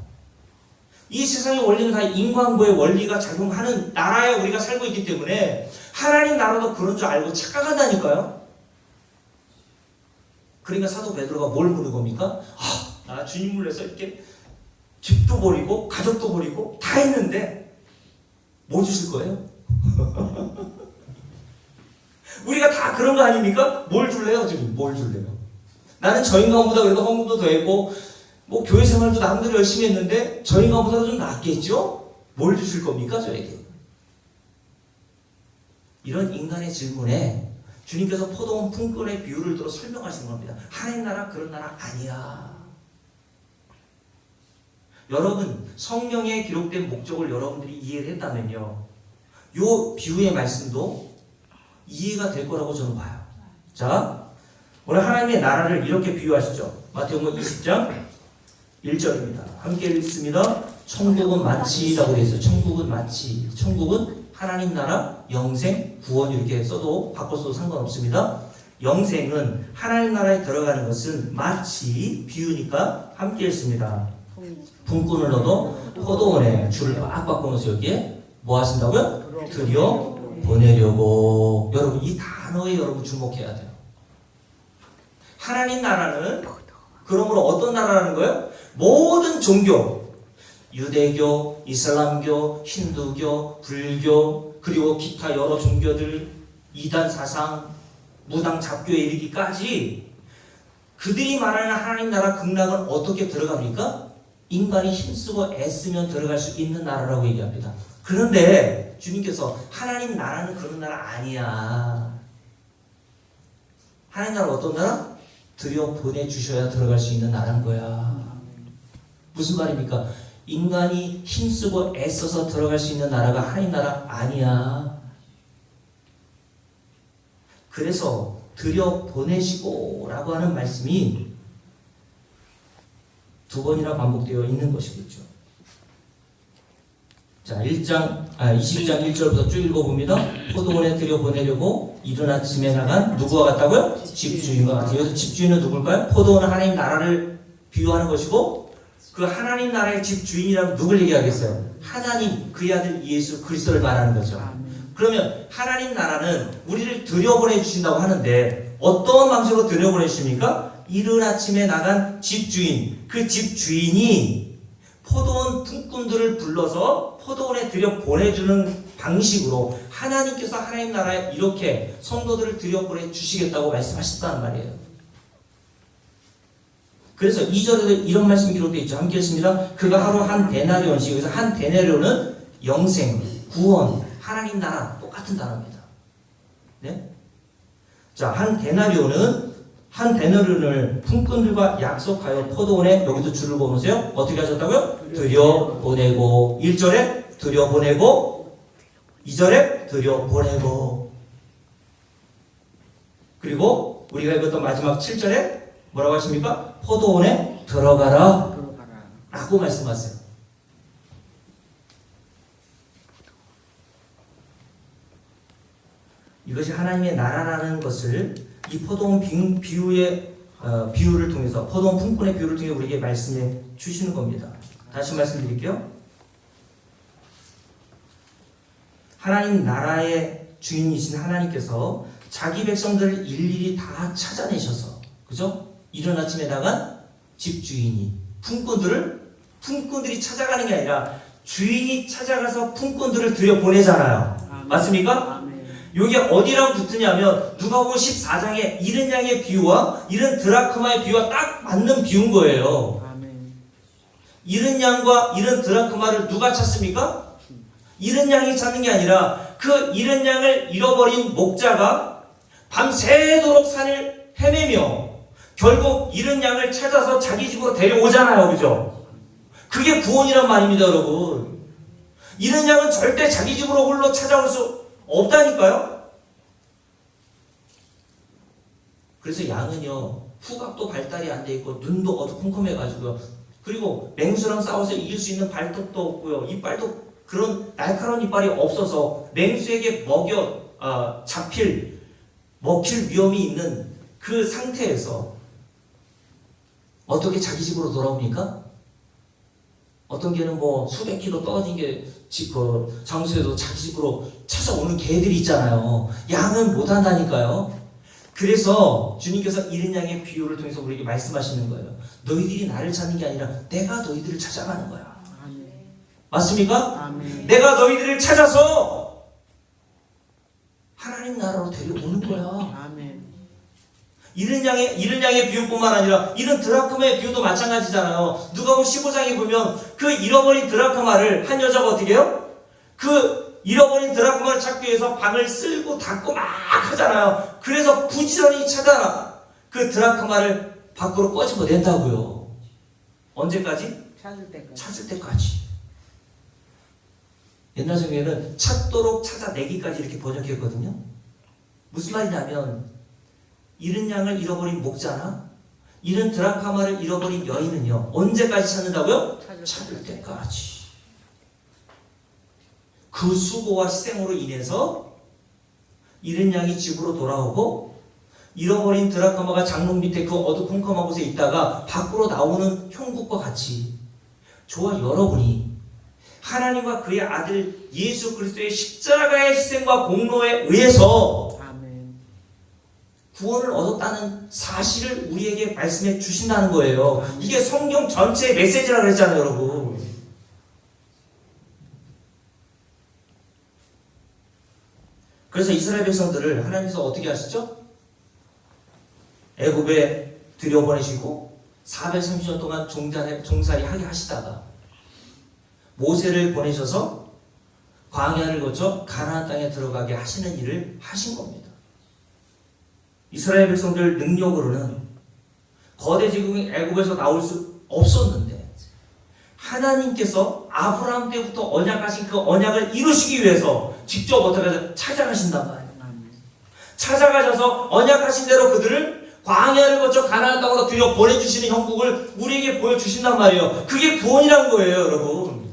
이 세상의 원리는 다 인과응보의 원리가 작용하는 나라에 우리가 살고 있기 때문에 하나님 나라도 그런 줄 알고 착각한다니까요. 그러니까 사도 베드로가 뭘 물은 겁니까? 나 주님 물려서 이렇게 집도 버리고 가족도 버리고 다 했는데 뭐 주실 거예요? 우리가 다 그런 거 아닙니까? 뭘 줄래요 지금? 뭘 줄래요? 나는 저 인간보다 그래도 헌금도 더 했고 뭐 교회 생활도 남들이 열심히 했는데 저 인간보다 좀 낫겠죠? 뭘 주실 겁니까 저에게? 이런 인간의 질문에 주님께서 포도원 품꾼의 비유를 들어 설명하시는 겁니다. 하나님 나라 그런 나라 아니야. 여러분 성경에 기록된 목적을 여러분들이 이해를 했다면요, 요 비유의 말씀도 이해가 될 거라고 저는 봐요. 자, 오늘 하나님의 나라를 이렇게 비유하시죠. 마태복음 20장 1절입니다. 함께 읽습니다. 천국은 마치라고 되어 있어요. 천국은 마치. 천국은 하나님 나라, 영생, 구원 이렇게 써도 바꿔서도 상관없습니다. 영생은 하나님 나라에 들어가는 것은 마치 비유니까 함께 읽습니다. 품꾼을 얻어 포도원에 줄을 빡 바꿔놓으세요. 여기에 뭐 하신다고요? 들여 보내려고. 여러분 이 단어에 여러분 주목해야 돼요. 하나님 나라는 그러므로 어떤 나라라는 거예요? 모든 종교, 유대교, 이슬람교, 힌두교, 불교, 그리고 기타 여러 종교들, 이단 사상, 무당 잡교에 이르기까지 그들이 말하는 하나님 나라 극락은 어떻게 들어갑니까? 인간이 힘쓰고 애쓰면 들어갈 수 있는 나라라고 얘기합니다. 그런데 주님께서 하나님 나라는 그런 나라 아니야. 하나님 나라 어떤 나라? 들여 보내주셔야 들어갈 수 있는 나라인 거야. 무슨 말입니까? 인간이 힘쓰고 애써서 들어갈 수 있는 나라가 하나님 나라 아니야. 그래서 들여 보내시고 라고 하는 말씀이 두 번이나 반복되어 있는 것이겠죠. 자, 20장 1절부터 쭉 읽어봅니다. 포도원에 들여보내려고 이른 아침에 나간 누구와 같다고요? 집주인과 같아요. 여기서 집주인은 누굴까요? 포도원은 하나님 나라를 비유하는 것이고 그 하나님 나라의 집주인이라면 누굴 얘기하겠어요? 하나님, 그의 아들 예수 그리스도를 말하는 거죠. 그러면 하나님 나라는 우리를 들여보내 주신다고 하는데 어떤 방식으로 들여보내 주십니까? 이른 아침에 나간 집주인, 그 집주인이 포도원 품꾼들을 불러서 포도원에 들여 보내주는 방식으로 하나님께서 하나님 나라에 이렇게 성도들을 들여 보내 주시겠다고 말씀하셨다는 말이에요. 그래서 2절에도 이런 말씀 기록되어 있죠. 함께 했습니다. 그가 하루 한 데나리온씩, 여기서 한 데나리온은 영생, 구원, 하나님 나라 똑같은 단어입니다. 네? 자, 한 데나리온을 품꾼들과 약속하여 포도원에, 여기도 줄을 보내세요. 어떻게 하셨다고요? 들여보내고. 1절에 들여보내고, 2절에 들여보내고. 그리고 우리가 읽었던 마지막 7절에 뭐라고 하십니까? 포도원에 들어가라 라고 말씀하세요. 이것이 하나님의 나라라는 것을 이 포도원 비유를 통해서, 포도원 품꾼의 비유를 통해 우리에게 말씀해 주시는 겁니다. 다시 말씀드릴게요. 하나님 나라의 주인이신 하나님께서 자기 백성들을 일일이 다 찾아내셔서, 그죠? 이른 아침에 나간 집주인이 품꾼들이 찾아가는 게 아니라 주인이 찾아가서 품꾼들을 들여보내잖아요. 맞습니까? 여기 어디랑 붙으냐면 누가복음 14장의 이른 양의 비유와 이른 드라크마의 비유와 딱 맞는 비유인 거예요. 이른 양과 이른 드라크마를 누가 찾습니까? 이른 양이 찾는 게 아니라 그 이른 양을 잃어버린 목자가 밤새도록 산을 헤매며 결국 이른 양을 찾아서 자기 집으로 데려오잖아요. 그죠? 그게 구원이란 말입니다, 여러분. 이른 양은 절대 자기 집으로 홀로 찾아올 수 없다니까요. 그래서 양은요, 후각도 발달이 안 돼 있고 눈도 어두컴컴해가지고요, 그리고 맹수랑 싸워서 이길 수 있는 발톱도 없고요, 이빨도 그런 날카로운 이빨이 없어서 맹수에게 먹힐 위험이 있는 그 상태에서 어떻게 자기 집으로 돌아옵니까? 어떤 개는 뭐 수백 킬로 떨어진 장소에도 자기 집으로 찾아오는 개들이 있잖아요. 양은 못한다니까요. 그래서 주님께서 이른 양의 비유를 통해서 우리에게 말씀하시는 거예요. 너희들이 나를 찾는 게 아니라 내가 너희들을 찾아가는 거야. 맞습니까?
아멘.
내가 너희들을 찾아서 하나님 나라로 데려오는 거야.
아멘.
이른 양의 비유뿐만 아니라 이른 드라크마의 비유도 마찬가지잖아요. 누가복음 15장에 보면 그 잃어버린 드라크마를 한 여자가 어떻게 해요? 그 잃어버린 드라크마를 찾기 위해서 방을 쓸고 닫고 막 하잖아요. 그래서 부지런히 찾아 그 드라크마를 밖으로 꺼집어낸다고요. 언제까지? 찾을 때까지. 옛날 성경에는 찾도록 찾아내기까지 이렇게 번역했거든요. 무슨 말이냐면 잃은 양을 잃어버린 목자나 잃은 드라크마를 잃어버린 여인은요, 언제까지 찾는다고요? 찾을 때까지. 그 수고와 희생으로 인해서 잃은 양이 집으로 돌아오고 잃어버린 드라크마가 장롱 밑에 그 어두컴컴한 곳에 있다가 밖으로 나오는 형국과 같이 저와 여러분이 하나님과 그의 아들 예수 그리스도의 십자가의 희생과 공로에 의해서 구원을 얻었다는 사실을 우리에게 말씀해 주신다는 거예요. 이게 성경 전체의 메시지라고 그랬잖아요, 여러분. 그래서 이스라엘 백성들을 하나님께서 어떻게 하시죠? 애굽에 들여보내시고 430년 동안 종살이 하게 하시다가 모세를 보내셔서 광야를 거쳐 가나안 땅에 들어가게 하시는 일을 하신 겁니다. 이스라엘 백성들 능력으로는 거대 제국인 애굽에서 나올 수 없었는데 하나님께서 아브라함 때부터 언약하신 그 언약을 이루시기 위해서 직접 어떻게 찾아가신단 말이에요. 찾아가셔서 언약하신 대로 그들을 광야를 거쳐 가나안 땅으로 들여 보내주시는 형국을 우리에게 보여주신단 말이에요. 그게 구원이란 거예요, 여러분.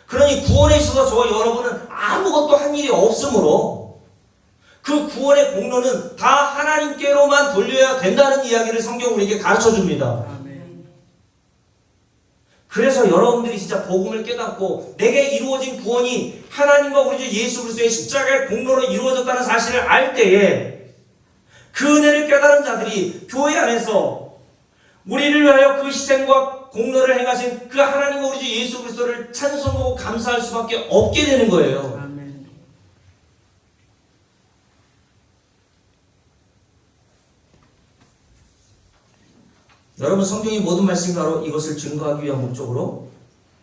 그러니 구원에 있어서 저와 여러분은 아무것도 한 일이 없으므로 그 구원의 공로는 다 하나님께로만 돌려야 된다는 이야기를 성경은 우리에게 가르쳐줍니다. 그래서 여러분들이 진짜 복음을 깨닫고 내게 이루어진 구원이 하나님과 우리 주 예수 그리스도의 십자가의 공로로 이루어졌다는 사실을 알 때에 그 은혜를 깨달은 자들이 교회 안에서 우리를 위하여 그 희생과 공로를 행하신 그 하나님과 우리 주 예수 그리스도를 찬송하고 감사할 수밖에 없게 되는 거예요. 여러분 성경의 모든 말씀이 바로 이것을 증거하기 위한 목적으로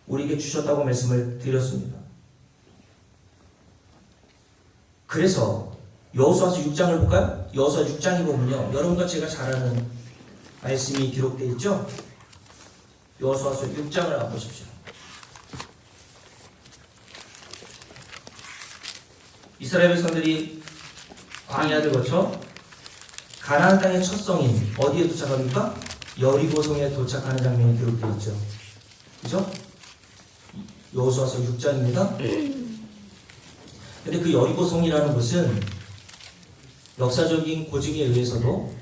우리에게 주셨다고 말씀을 드렸습니다. 그래서 여호수아서 6장을 볼까요? 여호수아 6장에 보면요, 여러분과 제가 잘 아는 말씀이 기록되어 있죠? 여호수아서 6장을 한번 보십시오. 이스라엘 백성들이 광야를 거쳐 가나안 땅의 첫 성인 어디에 도착합니까? 여리고성에 도착하는 장면이 기록되어 있죠. 그죠? 여호수아서 6장입니다. 근데 그 여리고성이라는 곳은 역사적인 고증에 의해서도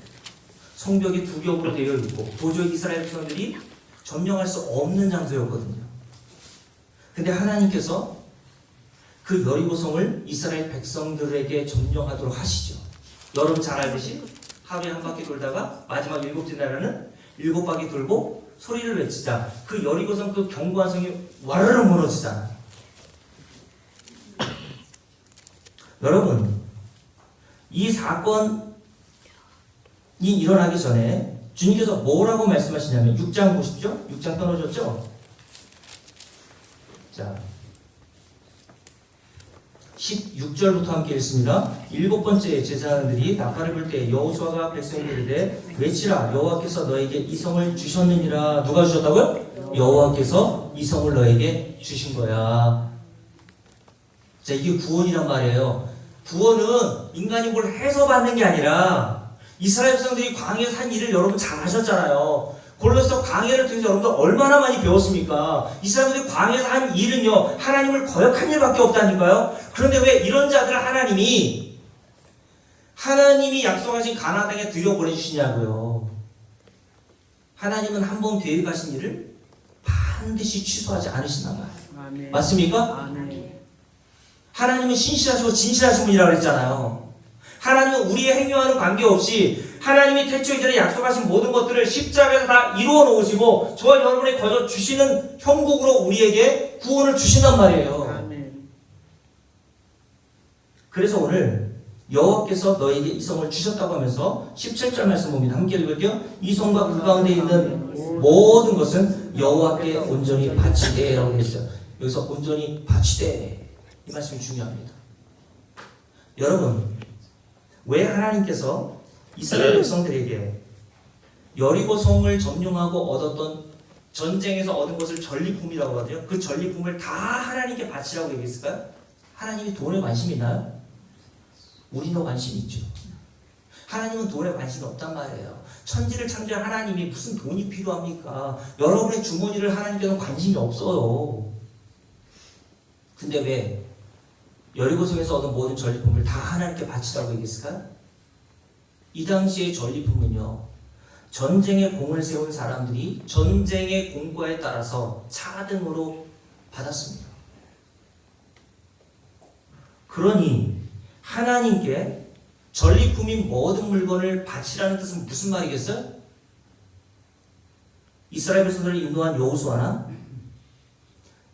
성벽이 두 겹으로 되어 있고 도저히 이스라엘 백성들이 점령할 수 없는 장소였거든요. 근데 하나님께서 그 여리고성을 이스라엘 백성들에게 점령하도록 하시죠. 여러분 잘 알듯이 하루에 한 바퀴 돌다가 마지막 일곱째 날에는 일곱 바퀴 돌고 소리를 외치자 그 여리고성 그 견고한 성이 와르르 무너지잖아요. 여러분 이 사건이 일어나기 전에 주님께서 뭐라고 말씀하시냐면 6장 보십시오. 6장 끊어졌죠? 자 16절부터 함께 읽습니다. 일곱 번째 제사장들이 나팔을 불 때 여호수아가 백성에게 이르되 외치라 여호와께서 너에게 이 성을 주셨느니라. 누가 주셨다고요? 여호와께서 이 성을 너에게 주신 거야. 자 이게 구원이란 말이에요. 구원은 인간이 뭘 해서 받는 게 아니라 이스라엘 백성들이 광야에서 한 일을 여러분 잘 하셨잖아요. 골로새 광야를 통해서 여러분들 얼마나 많이 배웠습니까? 이 사람들이 광야에서 한 일은요 하나님을 거역한 일밖에 없다니까요. 그런데 왜 이런 자들을 하나님이 약속하신 가나안 땅에 들여보내주시냐고요. 하나님은 한번 계획하신 일을 반드시 취소하지 않으시나 봐요.
아멘.
맞습니까?
아멘.
하나님은 신실하시고 진실하신 분이라고 그랬잖아요. 하나님은 우리의 행위와는 관계없이 하나님이 태초 이전에 약속하신 모든 것들을 십자가에서 다 이루어 놓으시고 저와 여러분이 거저 주시는 형국으로 우리에게 구원을 주신단 말이에요.
아멘.
그래서 오늘 여호와께서 너에게 이 성을 주셨다고 하면서 17절 말씀 봅니다. 함께 읽을게요. 이 성과 그 가운데 있는 모든 것은 여호와께 온전히 바치되 라고 되어 있어요. 여기서 온전히 바치되 이 말씀이 중요합니다. 여러분 왜 하나님께서 이스라엘 백성들에게 여리고성을 점령하고 얻었던 전쟁에서 얻은 것을 전리품이라고 하거든요. 그 전리품을 다 하나님께 바치라고 얘기했을까요? 하나님이 돈에 관심이 있나요? 우리도 관심이 있죠. 하나님은 돈에 관심이 없단 말이에요. 천지를 창조한 하나님이 무슨 돈이 필요합니까? 여러분의 주머니를 하나님께는 관심이 없어요. 근데 왜 여리고성에서 얻은 모든 전리품을 다 하나님께 바치라고 얘기했을까요? 이 당시의 전리품은요, 전쟁에 공을 세운 사람들이 전쟁의 공과에 따라서 차등으로 받았습니다. 그러니 하나님께 전리품인 모든 물건을 바치라는 뜻은 무슨 말이겠어요? 이스라엘 백성들을 인도한 여호수아나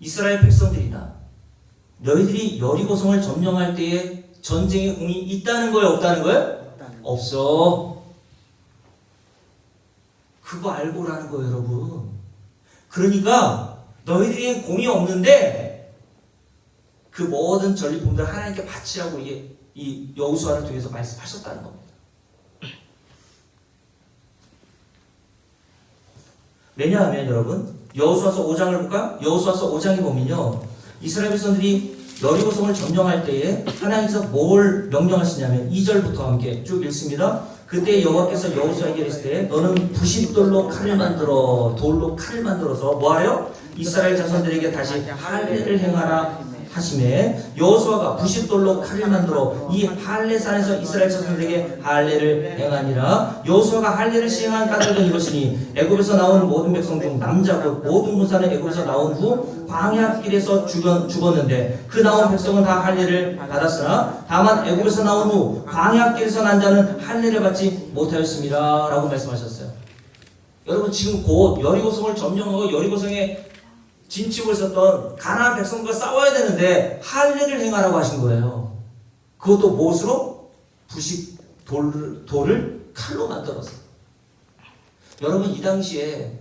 이스라엘 백성들이나 너희들이 여리고성을 점령할 때에 전쟁의 공이 있다는 거예요? 없다는 거예요? 없어. 그거 알고 오라는 거예요, 여러분. 그러니까 너희들이 공이 없는데 그 모든 전리품들 하나님께 바치라고 이 여호수아를 통해서 말씀하셨다는 겁니다. 왜냐하면 여러분 여호수아서 5장을 볼까요? 여호수아서 5장에 보면요 이스라엘 백성들이 여리고성을 점령할 때에 하나님께서 뭘 명령하시냐면 2절부터 함께 쭉 읽습니다. 그때 여호와께서 여호수아에게 이르시되 너는 부싯돌로 칼을 만들어 돌로 칼을 만들어서 뭐하려? 이스라엘 자손들에게 다시 할례를 행하라 하시매 여호수아가 부싯돌로 칼을 만들어 이 할례산에서 이스라엘 자손들에게 할례를 행하니라. 여호수아가 할례를 시행한 까닭은 이것이니 애굽에서 나온 모든 백성 중 남자 곧 모든 군사는 애굽에서 나온 후 광야길에서 죽었는데 그 나온 백성은 다 할례를 받았으나 다만 애굽에서 나온 후 광야길에서 난 자는 할례를 받지 못하였습니다 라고 말씀하셨어요. 여러분 지금 곧 여리고성을 점령하고 여리고성에 진치고 있었던 가나안 백성과 싸워야 되는데 할례를 행하라고 하신 거예요. 그것도 무엇으로? 돌을 칼로 만들어서. 여러분 이 당시에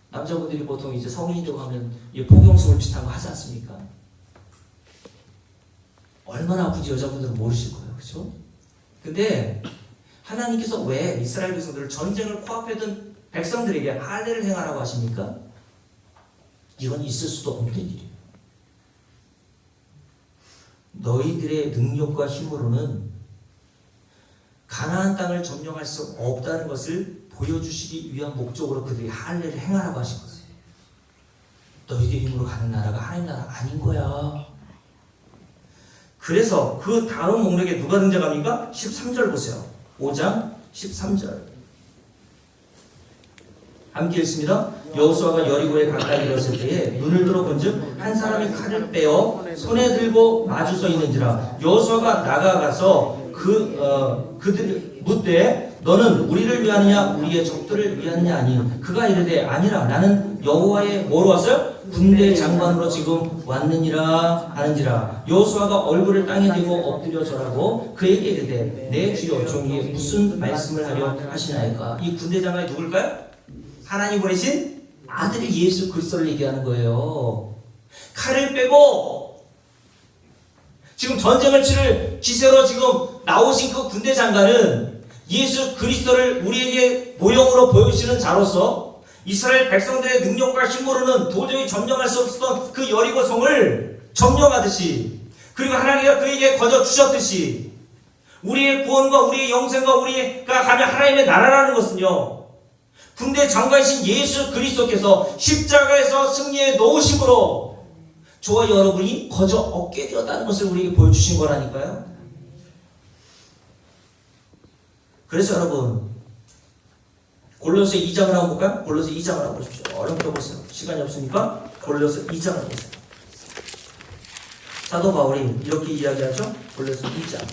남자분들이 보통 이제 성인이 되고 하면 이 포경수술 비슷한 거 하지 않습니까? 얼마나 아픈지 여자분들은 모르실 거예요. 그렇죠? 근데 하나님께서 왜 이스라엘 백성들을 전쟁을 코앞에 둔 백성들에게 할례를 행하라고 하십니까? 이건 있을 수도 없는 일이에요. 너희들의 능력과 힘으로는 가나안 땅을 점령할 수 없다는 것을 보여주시기 위한 목적으로 그들이 할례를 행하라고 하신 거예요. 너희들 힘으로 가는 나라가 하나님 나라 아닌 거야. 그래서 그 다음 목록에 누가 등장합니까? 13절 보세요. 5장 13절 함께 읽습니다. 여호수아가 여리고에 가까이 이르렀을 때에 눈을 들어 본즉 한 사람이 칼을 빼어 손에 들고 마주 서 있는지라. 여호수아가 나가가서 그들 묻되 너는 우리를 위하느냐 우리의 적들을 위하느냐 하니 그가 이르되 아니라 나는 여호와의 뭐로 왔어요? 군대 장관으로 지금 왔느니라 하는지라. 여호수아가 얼굴을 땅에 대고 엎드려 절하고 그에게 이르되 내 주여 종이에 무슨 말씀을 하려 하시나이까. 이 군대 장관이 누굴까요? 하나님 보내신 아들 예수 그리스도를 얘기하는 거예요. 칼을 빼고 지금 전쟁을 치를 기세로 지금 나오신 그 군대 장관은 예수 그리스도를 우리에게 모형으로 보여주시는 자로서 이스라엘 백성들의 능력과 힘으로는 도저히 점령할 수 없었던 그 여리고 성을 점령하듯이, 그리고 하나님께서 그에게 거저 주셨듯이 우리의 구원과 우리의 영생과 우리가 가면 하나님의 나라라는 것은요, 군대 장관이신 예수 그리스도께서 십자가에서 승리해 놓으심으로 저와 여러분이 거저 얻게 되었다는 것을 우리에게 보여주신 거라니까요. 그래서 여러분 골로새 2장을 한번 볼까요? 골로새 2장을 한번 보십시오. 얼른 펴보세요. 시간이 없으니까 골로새 2장을 보세요. 사도 바울이 이렇게 이야기하죠. 골로새 2장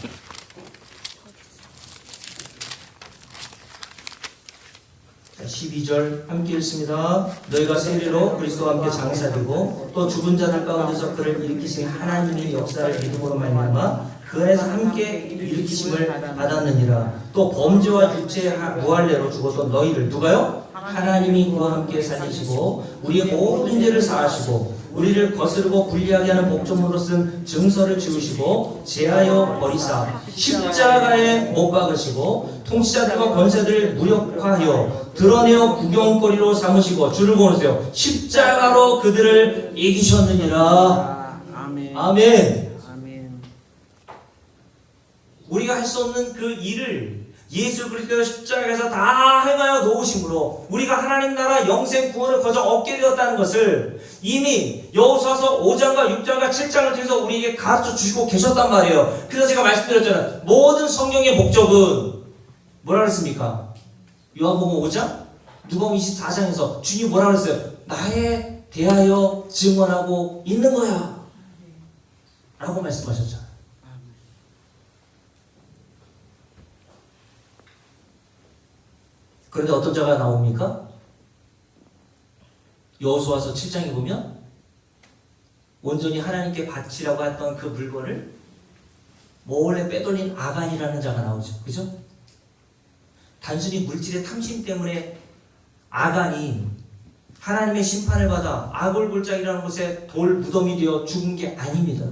12절 함께 읽습니다. 너희가 세례로 그리스도와 함께 장사되고 또 죽은 자들 가운데서 그를 일으키신 하나님의 역사를 믿음으로 말미암아 그 안에서 함께 일으키심을 받았느니라. 또 범죄와 육체의 무할례로 죽었던 너희를 누가요? 하나님이 그와 함께 살리시고 우리의 모든 죄를 사하시고 우리를 거스르고 불리하게 하는 목적으로 쓴 증서를 지우시고 제하여 버리사 십자가에 못 박으시고 통치자들과 권세들을 무력화하여 드러내어 구경거리로 삼으시고 줄을 보내세요. 십자가로 그들을 이기셨느니라.
아멘.
아멘.
아멘.
우리가 할 수 없는 그 일을 예수 그리스도의 십자가에서 다 행하여 놓으심으로 우리가 하나님 나라 영생 구원을 거저 얻게 되었다는 것을 이미 여호수아서 5장과 6장과 7장을 통해서 우리에게 가르쳐 주시고 계셨단 말이에요. 그래서 제가 말씀드렸잖아요. 모든 성경의 목적은 뭐라 그랬습니까? 요한복음 5장, 누가복음 24장에서 주님이 뭐라 그랬어요? 나에 대하여 증언하고 있는 거야 라고 말씀하셨잖아요. 그런데 어떤 자가 나옵니까? 여호수아서 7장에 보면 온전히 하나님께 바치라고 했던 그 물건을 몰래 빼돌린 아간이라는 자가 나오죠. 그죠? 단순히 물질의 탐심 때문에 아간이 하나님의 심판을 받아 아골골장이라는 곳에 돌 무덤이 되어 죽은 게 아닙니다.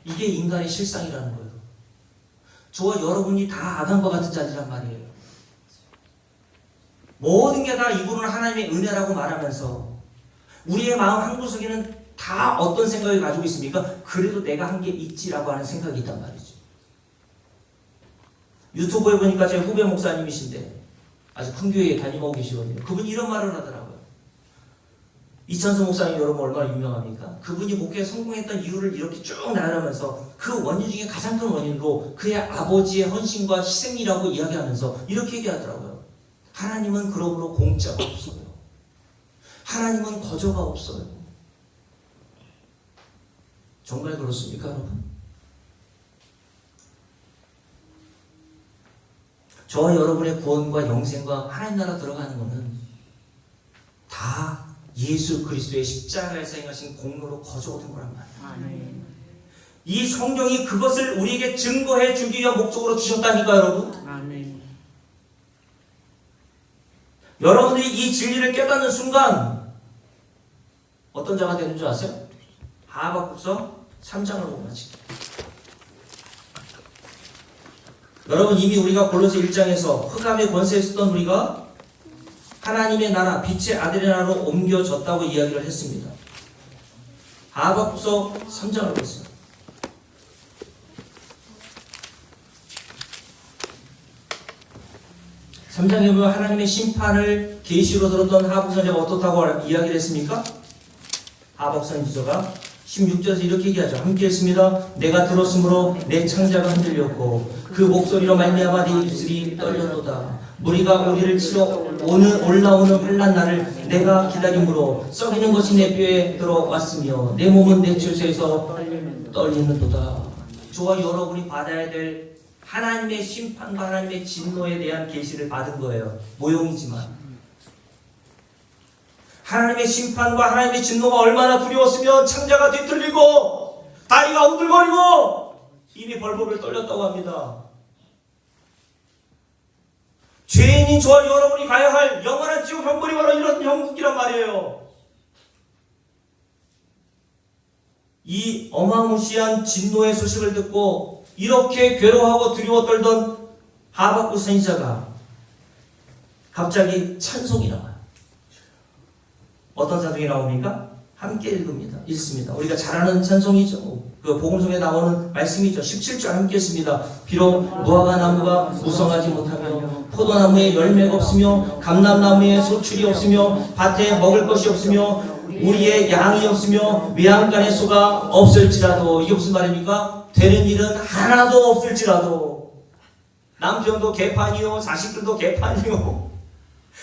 이게 인간의 실상이라는 거예요. 저와 여러분이 다 아간과 같은 자들이란 말이에요. 모든 게 다 이분은 하나님의 은혜라고 말하면서 우리의 마음 한구석에는 다 어떤 생각을 가지고 있습니까? 그래도 내가 한 게 있지라고 하는 생각이 있단 말이죠. 유튜브에 보니까 제 후배 목사님이신데 아주 큰 교회에 다니고 계시거든요. 그분이 이런 말을 하더라고요. 이찬수 목사님 여러분 얼마나 유명합니까? 그분이 목회에 성공했던 이유를 이렇게 쭉 나열하면서 그 원인 중에 가장 큰 원인으로 그의 아버지의 헌신과 희생이라고 이야기하면서 이렇게 얘기하더라고요. 하나님은 그러므로 공짜가 없어요. 하나님은 거저가 없어요. 정말 그렇습니까, 여러분? 저와 여러분의 구원과 영생과 하나님 나라 들어가는 것은 다 예수 그리스도의 십자가에서 행하신 공로로 거저 얻은 거란 말이에요.
아멘.
이 성경이 그것을 우리에게 증거해 주기 위한 목적으로 주셨다니까, 여러분.
아멘.
여러분들이 이 진리를 깨닫는 순간 어떤 자가 되는 줄 아세요? 하박국서 3장을 보면 지금 여러분 이미 우리가 골로새 1장에서 흑암의 권세에 있었던 우리가 하나님의 나라 빛의 아들의 나라로 옮겨졌다고 이야기를 했습니다. 하박국서 3장을 보세요. 3장에 보면 하나님의 심판을 계시로 들었던 하박국 선지자가 어떻다고 이야기를 했습니까? 하박국 선지자가 16절에서 이렇게 얘기하죠. 함께 했습니다. 내가 들었으므로 내 창자가 흔들렸고 그 목소리로 말미암아 내 입술이 떨렸도다. 무리가 우리를 치러 올라오는 환난 날을 내가 기다림으로 썩이는 것이 내 뼈에 들어왔으며 내 몸은 내 주에서 떨리는도다. 저와 여러분이 받아야 될 하나님의 심판과 하나님의 진노에 대한 계시를 받은 거예요. 모형이지만 하나님의 심판과 하나님의 진노가 얼마나 두려웠으면 창자가 뒤틀리고 다리가 우들거리고 입이 벌벌 떨렸다고 합니다. 죄인인 저와 여러분이 가야 할 영원한 지옥 형벌이 바로 이런 형국이란 말이에요. 이 어마무시한 진노의 소식을 듣고 이렇게 괴로워하고 두려워 떨던 하박국 선지자가 갑자기 찬송이 나와요. 어떤 찬송이 나옵니까? 함께 읽습니다. 우리가 잘 아는 찬송이죠. 그 복음성에 나오는 말씀이죠. 17절 함께 했습니다. 비록 무화과 나무가 무성하지 못하며 포도나무에 열매가 없으며 감람나무에 소출이 없으며 밭에 먹을 것이 없으며 우리의 양이 없으며 외양간에 소가 없을지라도 이게 무슨 말입니까? 되는 일은 하나도 없을지라도 남편도 개판이요 자식들도 개판이요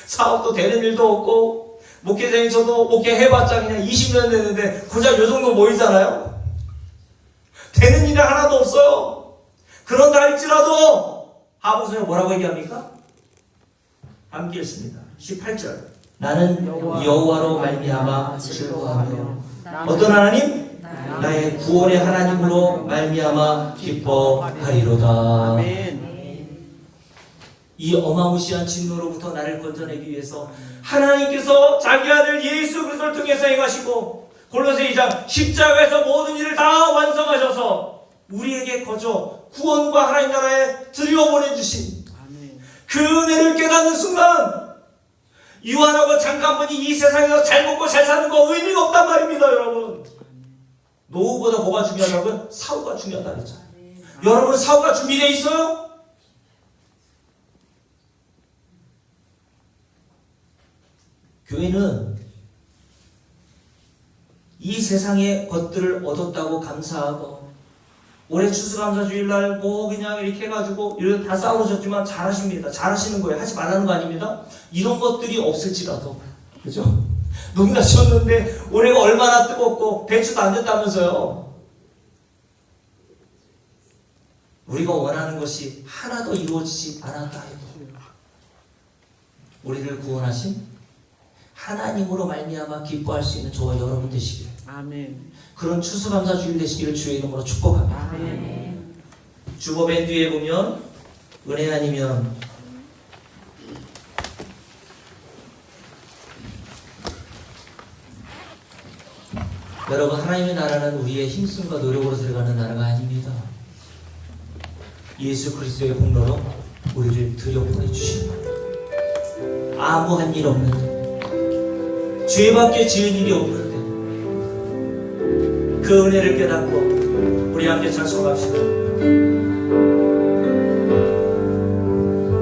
사업도 되는 일도 없고 목회자인 저도 목회해봤자 그냥 20년 됐는데 고작 요 정도 모이잖아요. 되는 일이 하나도 없어요. 그런다 할지라도 하박국은 뭐라고 얘기합니까? 함께 읽습니다. 18절 나는 여호와로 말미암아 즐거워하며 어떤 하나님? 나의 구원의 하나님으로 말미암아 기뻐하리로다. 이 어마무시한 진노로부터 나를 건져내기 위해서 하나님께서 자기 아들 예수 그리스도를 통해서 행하시고 골로새 2장 십자가에서 모든 일을 다 완성하셔서 우리에게 거저 구원과 하나님 나라에 들여보내주신 그 은혜를 깨닫는 순간 유한하고 잠깐뿐이 이 세상에서 잘 먹고 잘 사는 거 의미가 없단 말입니다. 여러분 노후보다 뭐가 중요하다고요? 사후가 중요하다 그랬잖아요. 여러분 사후가 준비되어 있어요? 교회는 이 세상의 것들을 얻었다고 감사하고 올해 추수감사주일날 뭐 그냥 이렇게 해가지고 이렇게 다 싸우셨지만 잘하십니다. 잘하시는 거예요. 하지 말라는 거 아닙니다. 이런 것들이 없을지라도 그죠? 농사 지었는데 올해가 얼마나 뜨겁고 배추도 안 됐다면서요. 우리가 원하는 것이 하나도 이루어지지 않았다 해도 우리를 구원하신 하나님으로 말미암아 기뻐할 수 있는 저와 여러분 되시길. 아멘. 그런 추수감사주일 되시기를 주의 이름으로 축복합니다. 아멘. 주보 맨 뒤에 보면 은혜 아니면 여러분 하나님의 나라는 우리의 힘쓰과 노력으로 들어가는 나라가 아닙니다. 예수 그리스도의 공로로 우리를 들여보내주신 거예요. 아무한 일 없는데 죄밖에 지은 일이 없는데 그 은혜를 깨닫고 우리 함께 찬송합시다.